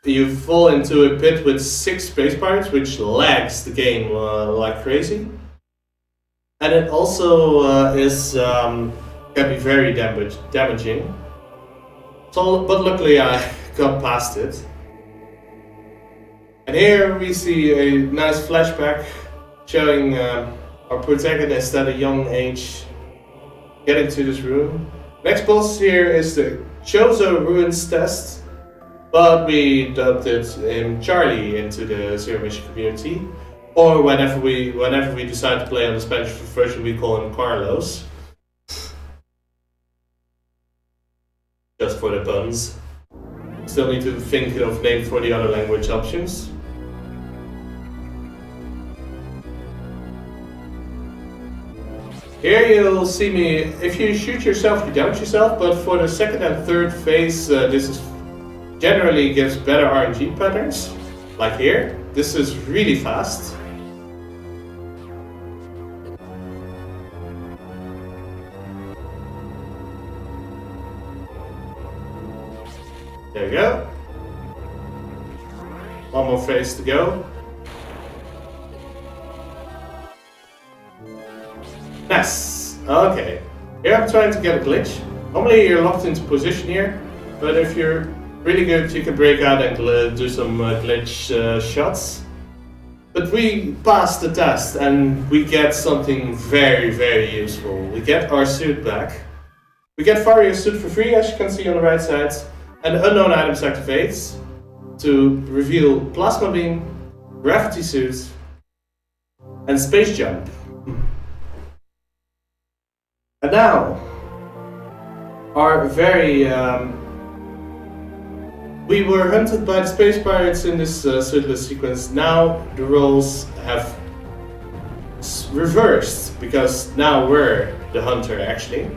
you fall into a pit with 6 space pirates, which lags the game like crazy, and it also can be very damaging. So, but luckily I got past it. And here we see a nice flashback showing our protagonist at a young age getting to this room. Next boss here is the Chozo Ruins test, but we dubbed it Charlie into the Zero Mission community. Or whenever we decide to play on the Spanish version, we call him Carlos. Just for the puns. Still need to think of names for the other language options. Here you'll see me, if you shoot yourself, you damage yourself, but for the second and third phase, this generally gives better RNG patterns. Like here, this is really fast. There you go. One more phase to go. Nice. Okay. Here I'm trying to get a glitch. Normally you're locked into position here, but if you're really good, you can break out and do some glitch shots. But we passed the test and we get something very, very useful. We get our suit back. We get Vario's suit for free, as you can see on the right side. And unknown items activates to reveal plasma beam, gravity suit, and space jump. And now, our very we were hunted by the space pirates in this suitless sequence. Now the roles have reversed because now we're the hunter actually.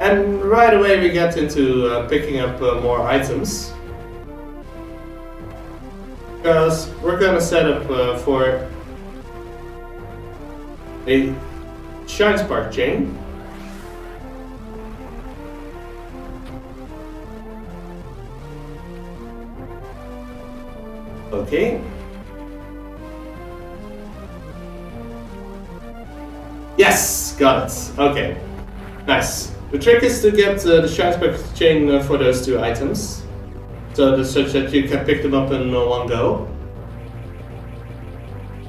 And right away we get into picking up more items. Because we're gonna set up for a Shine Spark chain. Okay. Yes, got it. Okay, nice. The trick is to get the Shine Spark chain for those two items, such that you can pick them up in one go.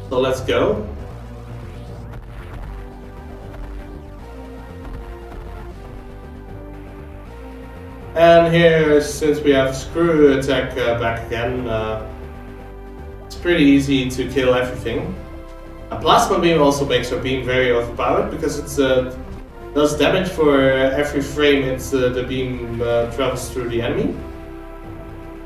So let's go. And here, since we have screw attack back again, it's pretty easy to kill everything. A plasma beam also makes our beam very overpowered because it does damage for every frame the beam travels through the enemy.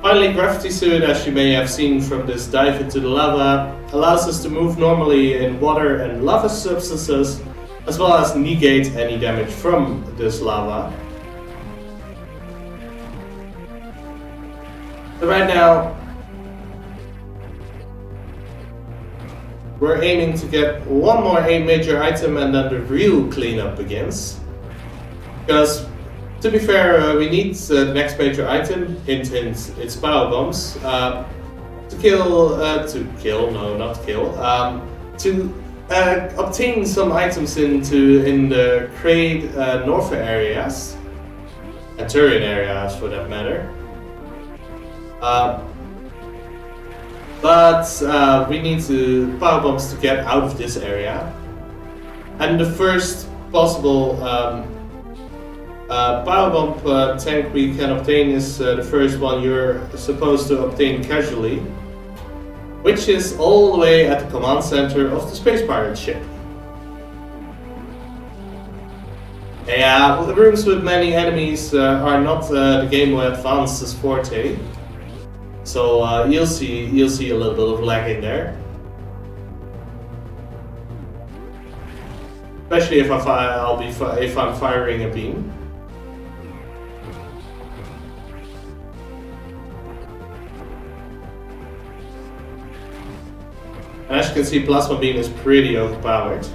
Finally, gravity suit, as you may have seen from this dive into the lava, allows us to move normally in water and lava substances, as well as negate any damage from this lava. So right now, we're aiming to get one more major item and then the real cleanup begins. Because, to be fair, we need the next major item, hint hint, it's power bombs, to obtain some items in the Kraid North areas, and Turian areas for that matter. But we need power bombs to get out of this area. And the first possible power bomb tank we can obtain is the first one you're supposed to obtain casually, which is all the way at the command center of the Space Pirate ship. Yeah, the rooms with many enemies are not the Game Boy Advance's forte. So you'll see a little bit of lag in there, especially if I'm firing a beam. And as you can see, plasma beam is pretty overpowered.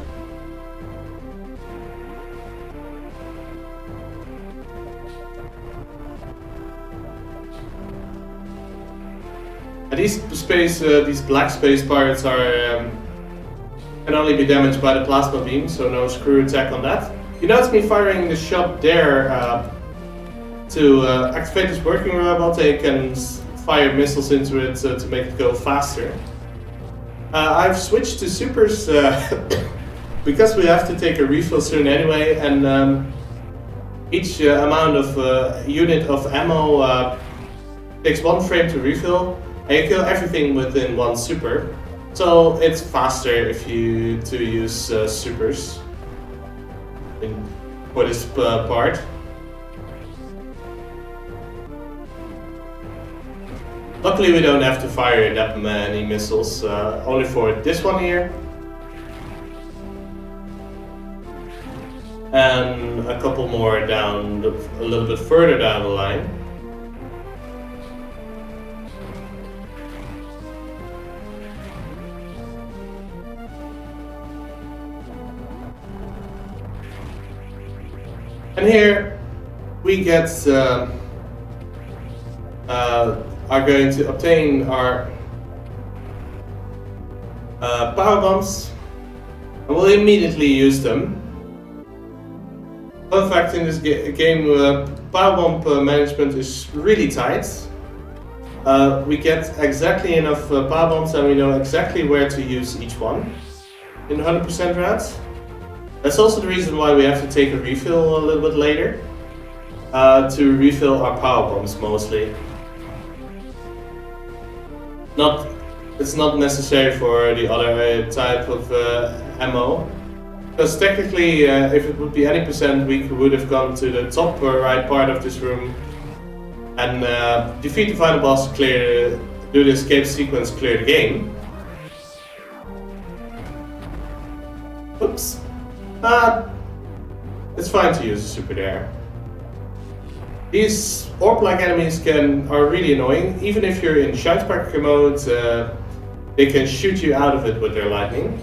And these black space pirates can only be damaged by the plasma beam, so no screw attack on that. You notice me firing the shot there to activate this working robot. They can fire missiles into it to make it go faster. I've switched to supers because we have to take a refill soon anyway, and each amount of unit of ammo takes 1 frame to refill. And you kill everything within 1 super, so it's faster if you use supers for this part. Luckily we don't have to fire that many missiles, only for this one here. And a couple more down, a little bit further down the line. And here we get are going to obtain our power bombs, and we'll immediately use them. Fun fact in this game, power bomb management is really tight. We get exactly enough power bombs and we know exactly where to use each one in 100% rounds. That's also the reason why we have to take a refill a little bit later, to refill our power bombs mostly. It's not necessary for the other type of ammo, because technically if it would be any percent, we would have gone to the top right part of this room and defeat the final boss, do the escape sequence, clear the game. Oops. It's fine to use a super there. These orb-like enemies are really annoying. Even if you're in Shine-Sparker mode, they can shoot you out of it with their lightning.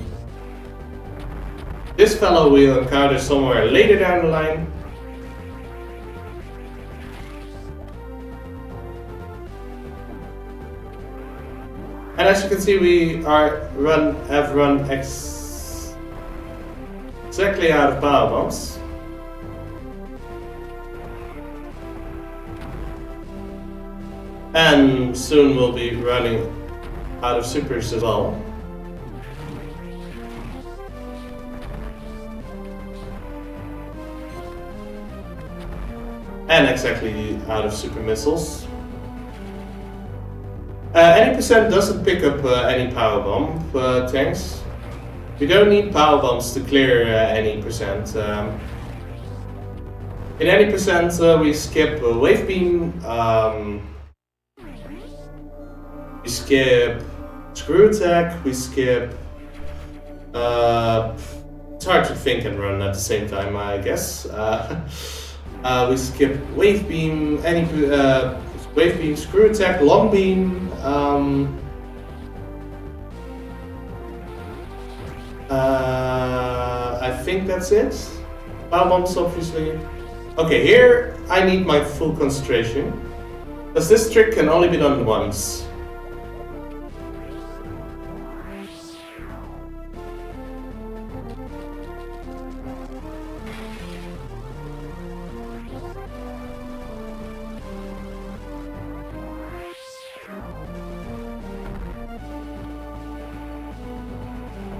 This fellow we'll encounter somewhere later down the line. And as you can see, we have run exactly out of power bombs. And soon we'll be running out of supers as well. And exactly out of super missiles. Any percent doesn't pick up any power bomb tanks. We don't need power bombs to clear any percent. In any percent, we skip wave beam. We skip screw attack. We skip. It's hard to think and run at the same time, I guess. We skip wave beam. Wave beam, screw attack, long beam. I think that's it. Power bombs, obviously. Okay, here I need my full concentration, because this trick can only be done once.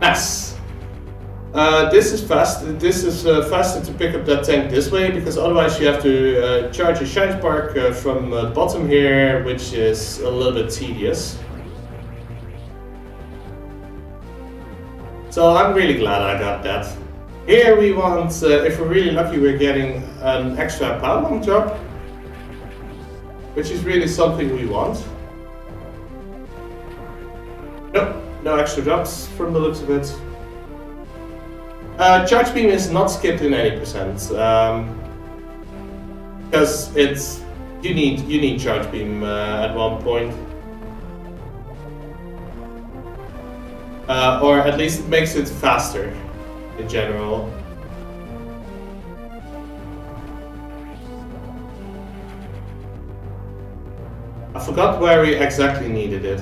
Nice. This is fast. This is faster to pick up that tank this way, because otherwise you have to charge a Shine Spark from the bottom here, which is a little bit tedious. So I'm really glad I got that. Here we want, if we're really lucky, we're getting an extra power bomb drop, which is really something we want. Nope. No extra drops from the looks of it. Charge beam is not skipped in any percent, because you need charge beam at one point, or at least it makes it faster in general. I forgot where we exactly needed it.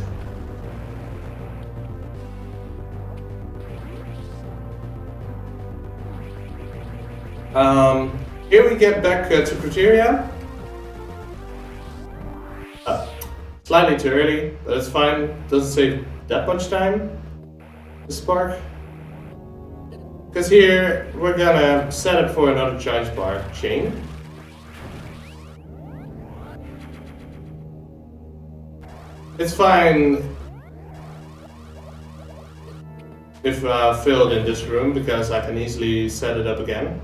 Here we get back to criteria. Slightly too early, but it's fine. Doesn't save that much time. The spark. Because here we're gonna set up for another charge spark chain. It's fine if filled in this room, because I can easily set it up again.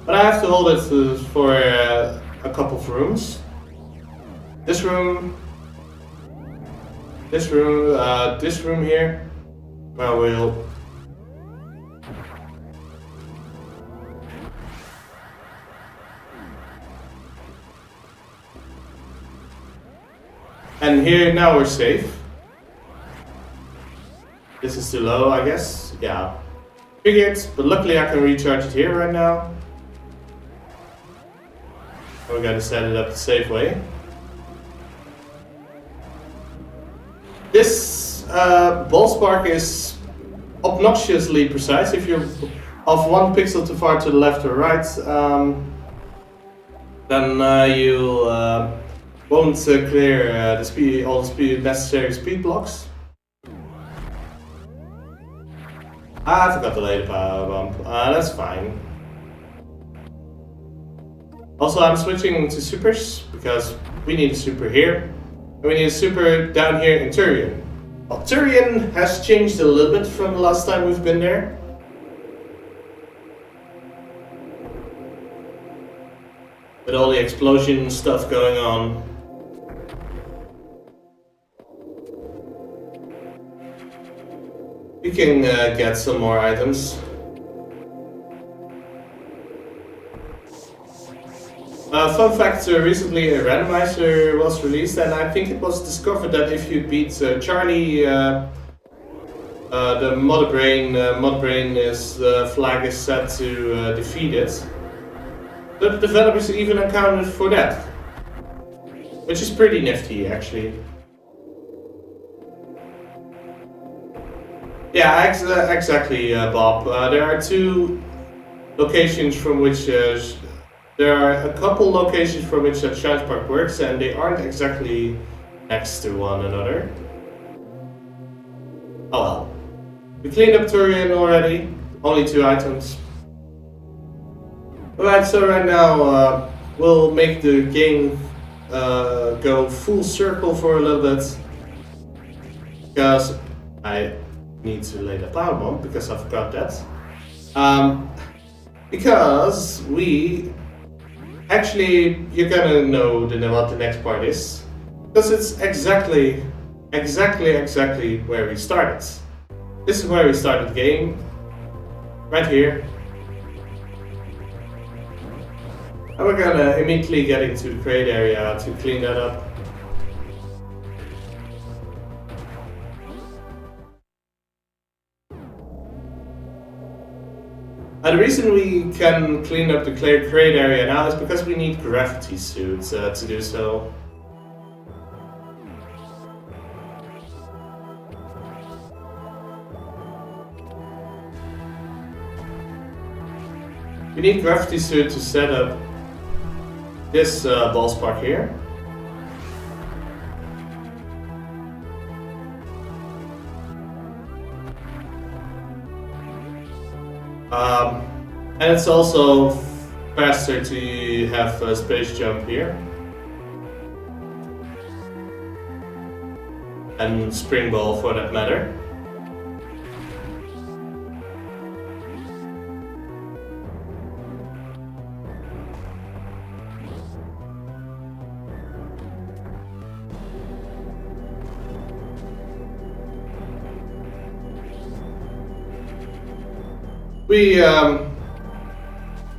But I have to hold it for a couple of rooms. This room here, where we'll and here now we're safe. This is too low, I guess. Yeah, figured, but luckily I can recharge it here right now. We're going to set it up the safe way. This ball spark is obnoxiously precise. If you're off 1 pixel too far to the left or right, then you won't clear all the necessary speed blocks. I forgot to lay the power bump. That's fine. Also, I'm switching to supers because we need a super here, and we need a super down here in Turian. Well, Turian has changed a little bit from the last time we've been there. With all the explosion stuff going on. We can get some more items. Fun fact, recently a randomizer was released, and I think it was discovered that if you beat Charlie, the Mother Brain flag is set to defeat it. But the developers even accounted for that, which is pretty nifty, actually. Yeah, exactly, Bob. There are two locations from which there are a couple locations from which that Shine Spark works, and they aren't exactly next to one another. Oh well. We cleaned up Turian already. Only 2 items. Alright, so right now we'll make the game go full circle for a little bit. Because I need to lay the power bomb, because I forgot that. Because we... Actually, you're gonna know what the next part is. Because it's exactly where we started. This is where we started the game. Right here. And we're gonna immediately get into the crate area to clean that up. And the reason we can clean up the crate area now is because we need gravity suits to do so. We need gravity suit to set up this ball spark here. And it's also faster to have a space jump here. And spring ball for that matter.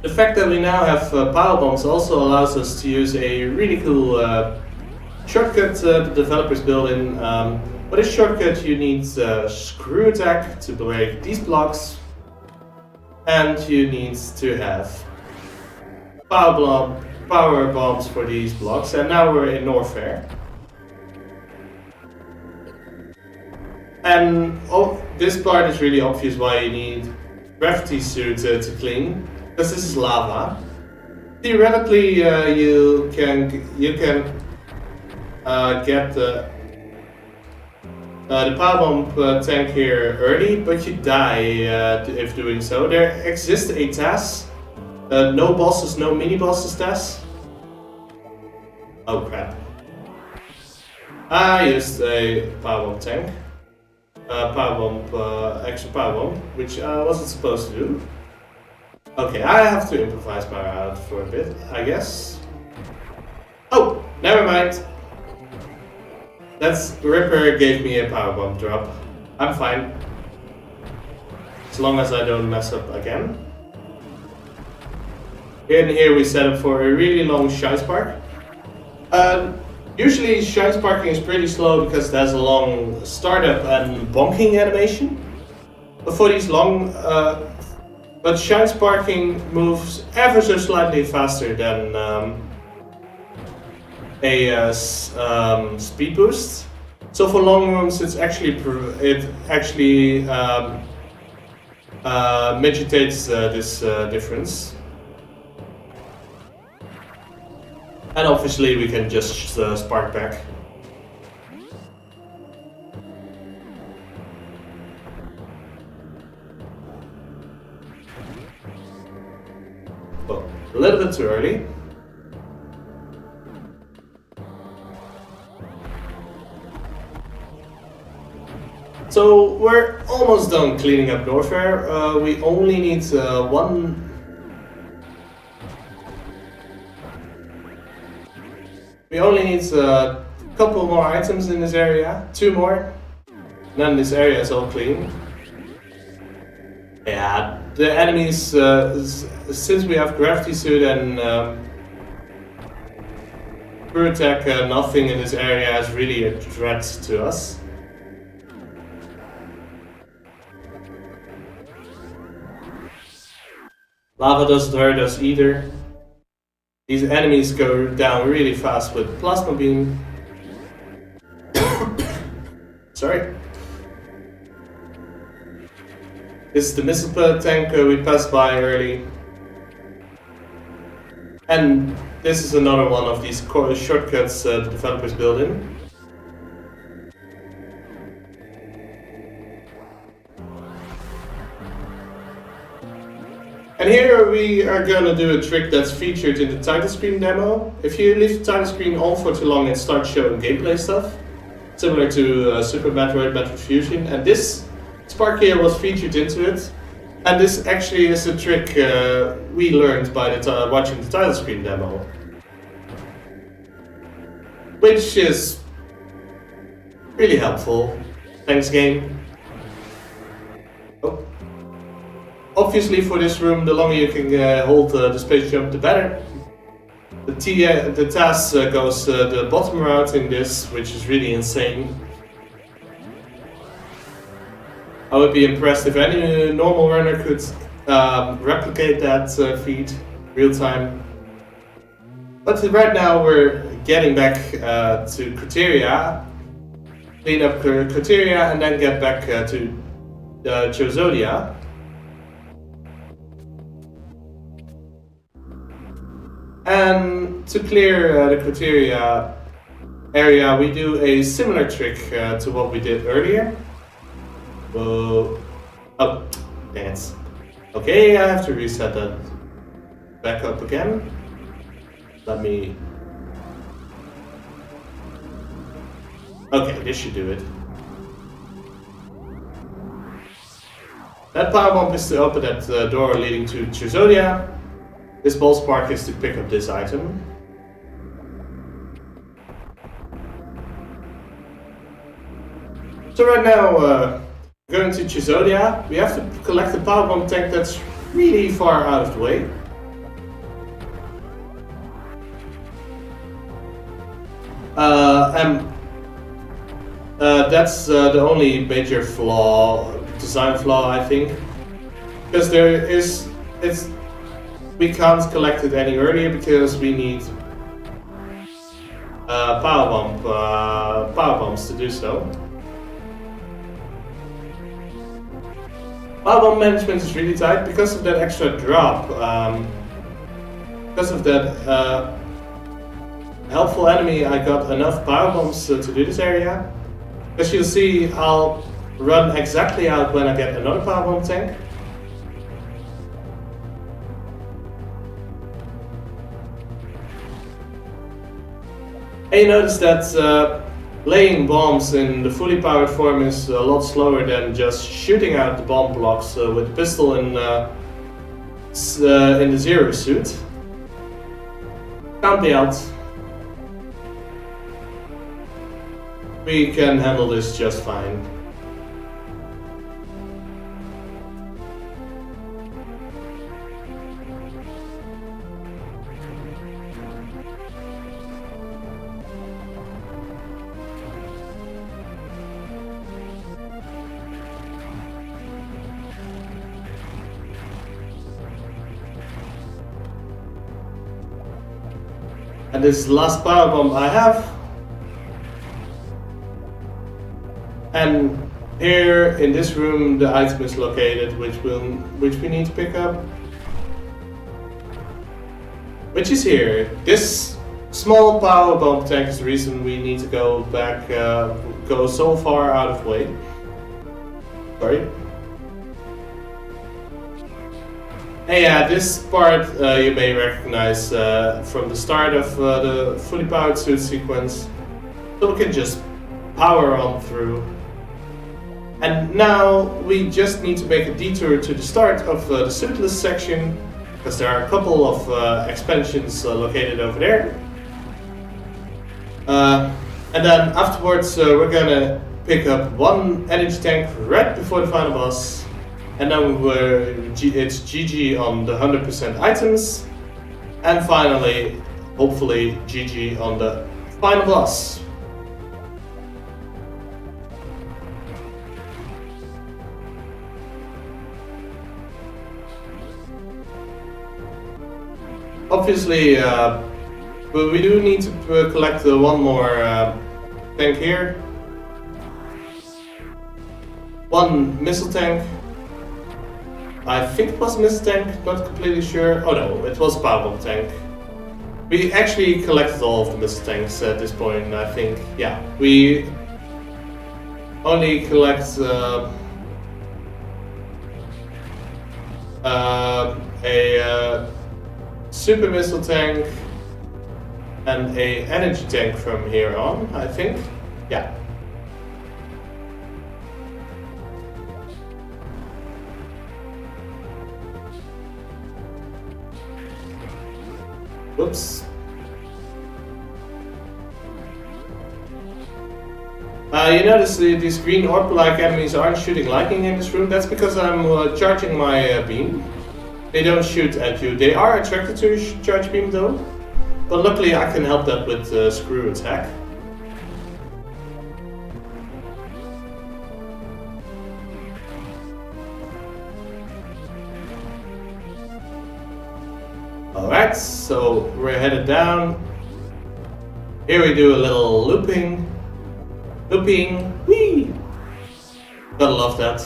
The fact that we now have power bombs also allows us to use a really cool shortcut the developers built in. For this shortcut you need screw attack to break these blocks, and you need to have power bombs for these blocks, and now we're in Norfair. And this part is really obvious why you need gravity suit to clean, because this is lava. Theoretically, you can get the power bomb tank here early, but you die if doing so. There exists a task, no bosses, no mini bosses task. Oh crap! I used a power bomb tank. Extra power bomb, which I wasn't supposed to do. Okay, I have to improvise my route for a bit, I guess. Oh, never mind. That's Ripper gave me a power bomb drop. I'm fine. As long as I don't mess up again. In here we set up for a really long Shine Spark. Usually Shine Sparking is pretty slow because it has a long startup and bonking animation. But for these long, but Shine Sparking moves ever so slightly faster than a speed boost. So for long runs, it actually mitigates this difference. And obviously we can just spark back. Well, a little bit too early. So we're almost done cleaning up Norfair. We only need one. We only need a couple more items in this area, 2 more, then this area is all clean. Yeah, the enemies, since we have gravity suit and crew attack, nothing in this area is really a threat to us. Lava doesn't hurt us either. These enemies go down really fast with plasma beam. Sorry. This is the missile tank we passed by early. And this is another one of these shortcuts the developers build in. And here we are gonna do a trick that's featured in the title screen demo. If you leave the title screen on for too long, it starts showing gameplay stuff, similar to Super Metroid, Metroid Fusion. And this spark here was featured into it. And this actually is a trick we learned by watching the title screen demo, which is really helpful. Thanks, game. Oh. Obviously, for this room, the longer you can hold the space jump, the better. The task goes the bottom route in this, which is really insane. I would be impressed if any normal runner could replicate that feat real time. But right now we're getting back to Criteria, clean up Criteria, and then get back to Chozodia. And to clear the Criteria area, we do a similar trick to what we did earlier. Whoa. Oh, dance. Okay, I have to reset that back up again. Let me... Okay, this should do it. That power bomb is to open that door leading to Chozodia. This ball spark is to pick up this item. So right now, going to Chozodia, we have to collect the power bomb tank that's really far out of the way. And that's the only major flaw, design flaw, I think, because we can't collect it any earlier because we need power bombs to do so. Power bomb management is really tight because of that extra drop. Because of that helpful enemy, I got enough power bombs to do this area. As you'll see, I'll run exactly out when I get another power bomb tank. And you notice that laying bombs in the fully powered form is a lot slower than just shooting out the bomb blocks with the pistol in the Zero suit. Can't be out. We can handle this just fine. And this is the last power bomb I have. And here in this room the item is located which we need to pick up. Which is here. This small power bomb tank is the reason we need to go back, go so far out of way. Sorry. And yeah, this part you may recognize from the start of the fully powered suit sequence. So we can just power on through. And now we just need to make a detour to the start of the suitless section, because there are a couple of expansions located over there. And then afterwards we're gonna pick up one energy tank right before the final boss. And then it's GG on the 100% items. And finally, hopefully GG on the final boss. Obviously, but we do need to collect one more tank here. One missile tank. I think it was a missile tank, not completely sure. Oh no, it was a power bomb tank. We actually collected all of the missile tanks at this point, I think. Yeah, we only collect a super missile tank and a energy tank from here on, I think. Yeah. Whoops. You notice these green orb-like enemies aren't shooting lightning in this room. That's because I'm charging my beam. They don't shoot at you. They are attracted to your charge beam though. But luckily I can help that with screw attack. Alright, so we're headed down. Here we do a little looping. Looping, whee! Gotta love that.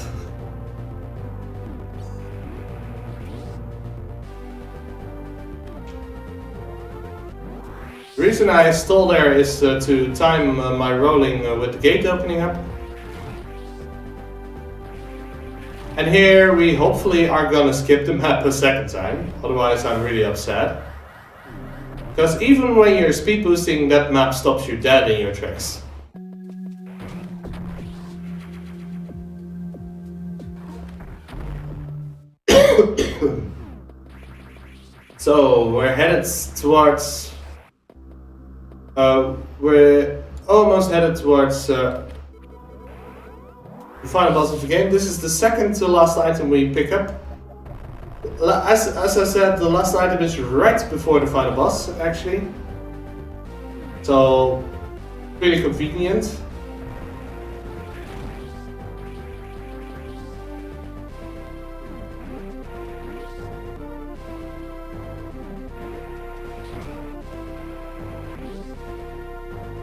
The reason I stall there is to time my rolling with the gate opening up. And here we hopefully are gonna skip the map a second time, otherwise I'm really upset. Because even when you're speed boosting, that map stops you dead in your tracks. So we're headed towards... we're almost headed towards the final boss of the game. This is the second to last item we pick up. As I said, the last item is right before the final boss, actually. So, pretty convenient.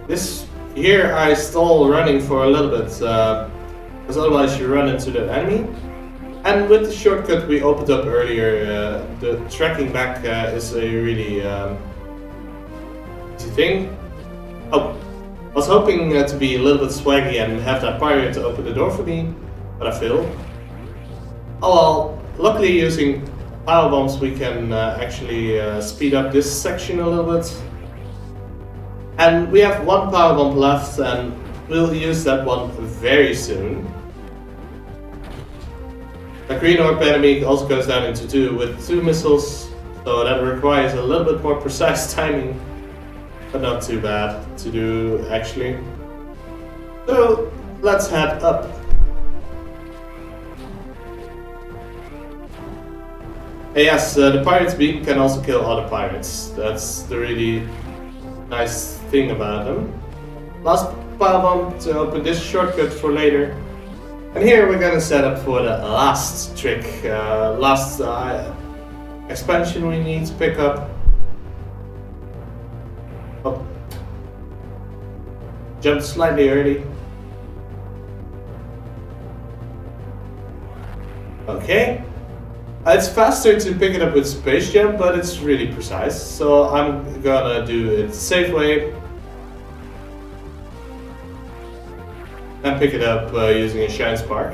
This here I stall running for a little bit, because otherwise you run into the enemy. And with the shortcut we opened up earlier, the tracking back is a really easy thing. Oh, I was hoping to be a little bit swaggy and have that pirate to open the door for me, but I failed. Oh well, luckily using power bombs we can actually speed up this section a little bit. And we have one power bomb left and we'll use that one very soon. The green orb enemy also goes down into two with two missiles, so that requires a little bit more precise timing, but not too bad to do actually. So let's head up. And yes, the pirate's beam can also kill other pirates. That's the really nice thing about them. Last power bomb to open this shortcut for later. And here we're gonna set up for the last trick, last expansion we need to pick up. Oh. Jumped slightly early. Okay. It's faster to pick it up with space jump, but it's really precise. So I'm gonna do it the safe way. And pick it up using a shine spark.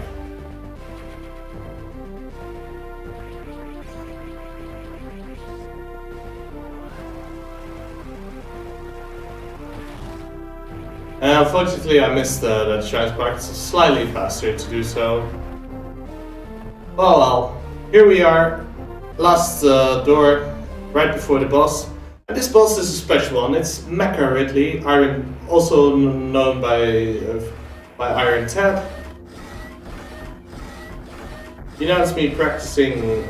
And unfortunately I missed that shine spark. It's slightly faster to do so. Oh well. Here we are, last door, right before the boss. And this boss is a special one. It's Mecha Ridley, also known by Iron Tab. You notice me practicing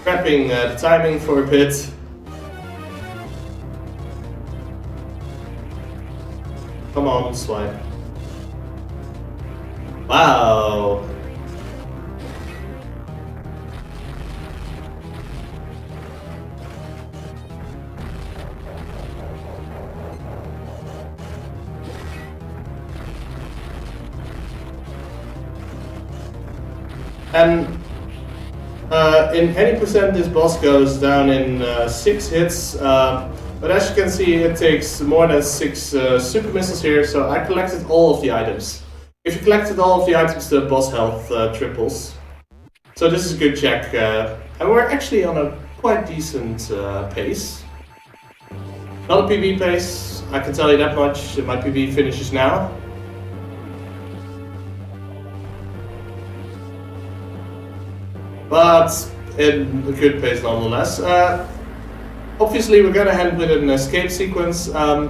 Prepping the timing for a bit. Come on, swipe. Wow. And in any percent, this boss goes down in 6 hits. But as you can see, it takes more than 6 super missiles here, so I collected all of the items. If you collected all of the items, the boss health triples. So this is a good check. And we're actually on a quite decent pace. Not a PB pace, I can tell you that much. My PB finishes now. But in a good pace nonetheless. Obviously we're gonna end with an escape sequence. I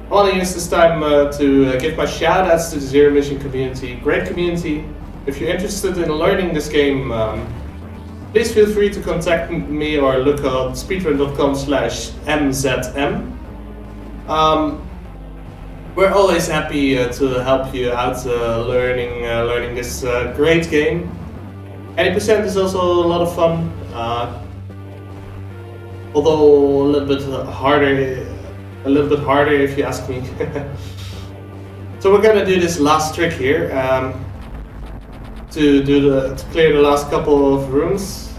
want to use this time to give my shout outs to the Zero Mission community. Great community. If you're interested in learning this game, please feel free to contact me or look on speedrun.com/mzm. We're always happy to help you out learning this great game. 80% is also a lot of fun, although a little bit harder if you ask me. So we're gonna do this last trick here to clear the last couple of rooms.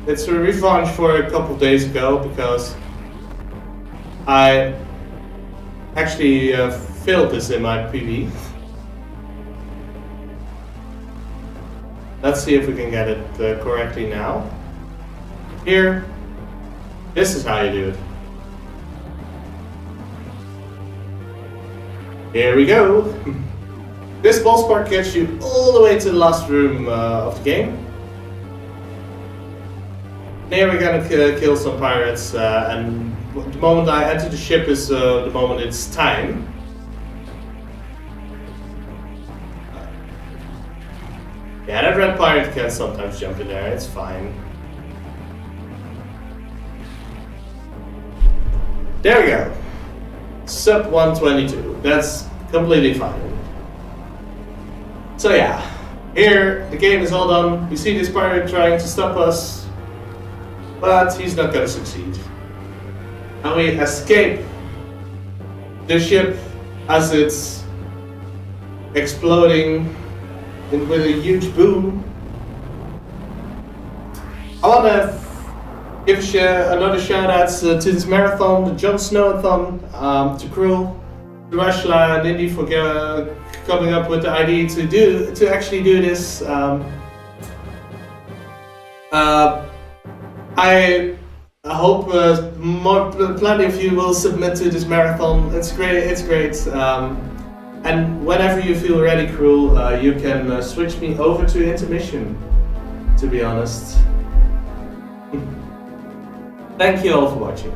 It's a revenge for a couple of days ago because I actually failed this in my PV. Let's see if we can get it correctly now. Here, this is how you do it. Here we go. This boss part gets you all the way to the last room of the game. Here we're gonna kill some pirates, and the moment I enter the ship is the moment it's time. Yeah, that red pirate can sometimes jump in there, it's fine. There we go. Sub 122, that's completely fine. So yeah, here the game is all done. We see this pirate trying to stop us, but he's not gonna succeed. And we escape the ship as it's exploding with a huge boom. I want to give another shout out to this marathon, the Jon Snow-a-thon, to Cruel, to Rashla and Indy for coming up with the idea to actually do this. I hope plenty of you will submit to this marathon. It's great. And whenever you feel ready, Cruel, you can switch me over to intermission, to be honest. Thank you all for watching.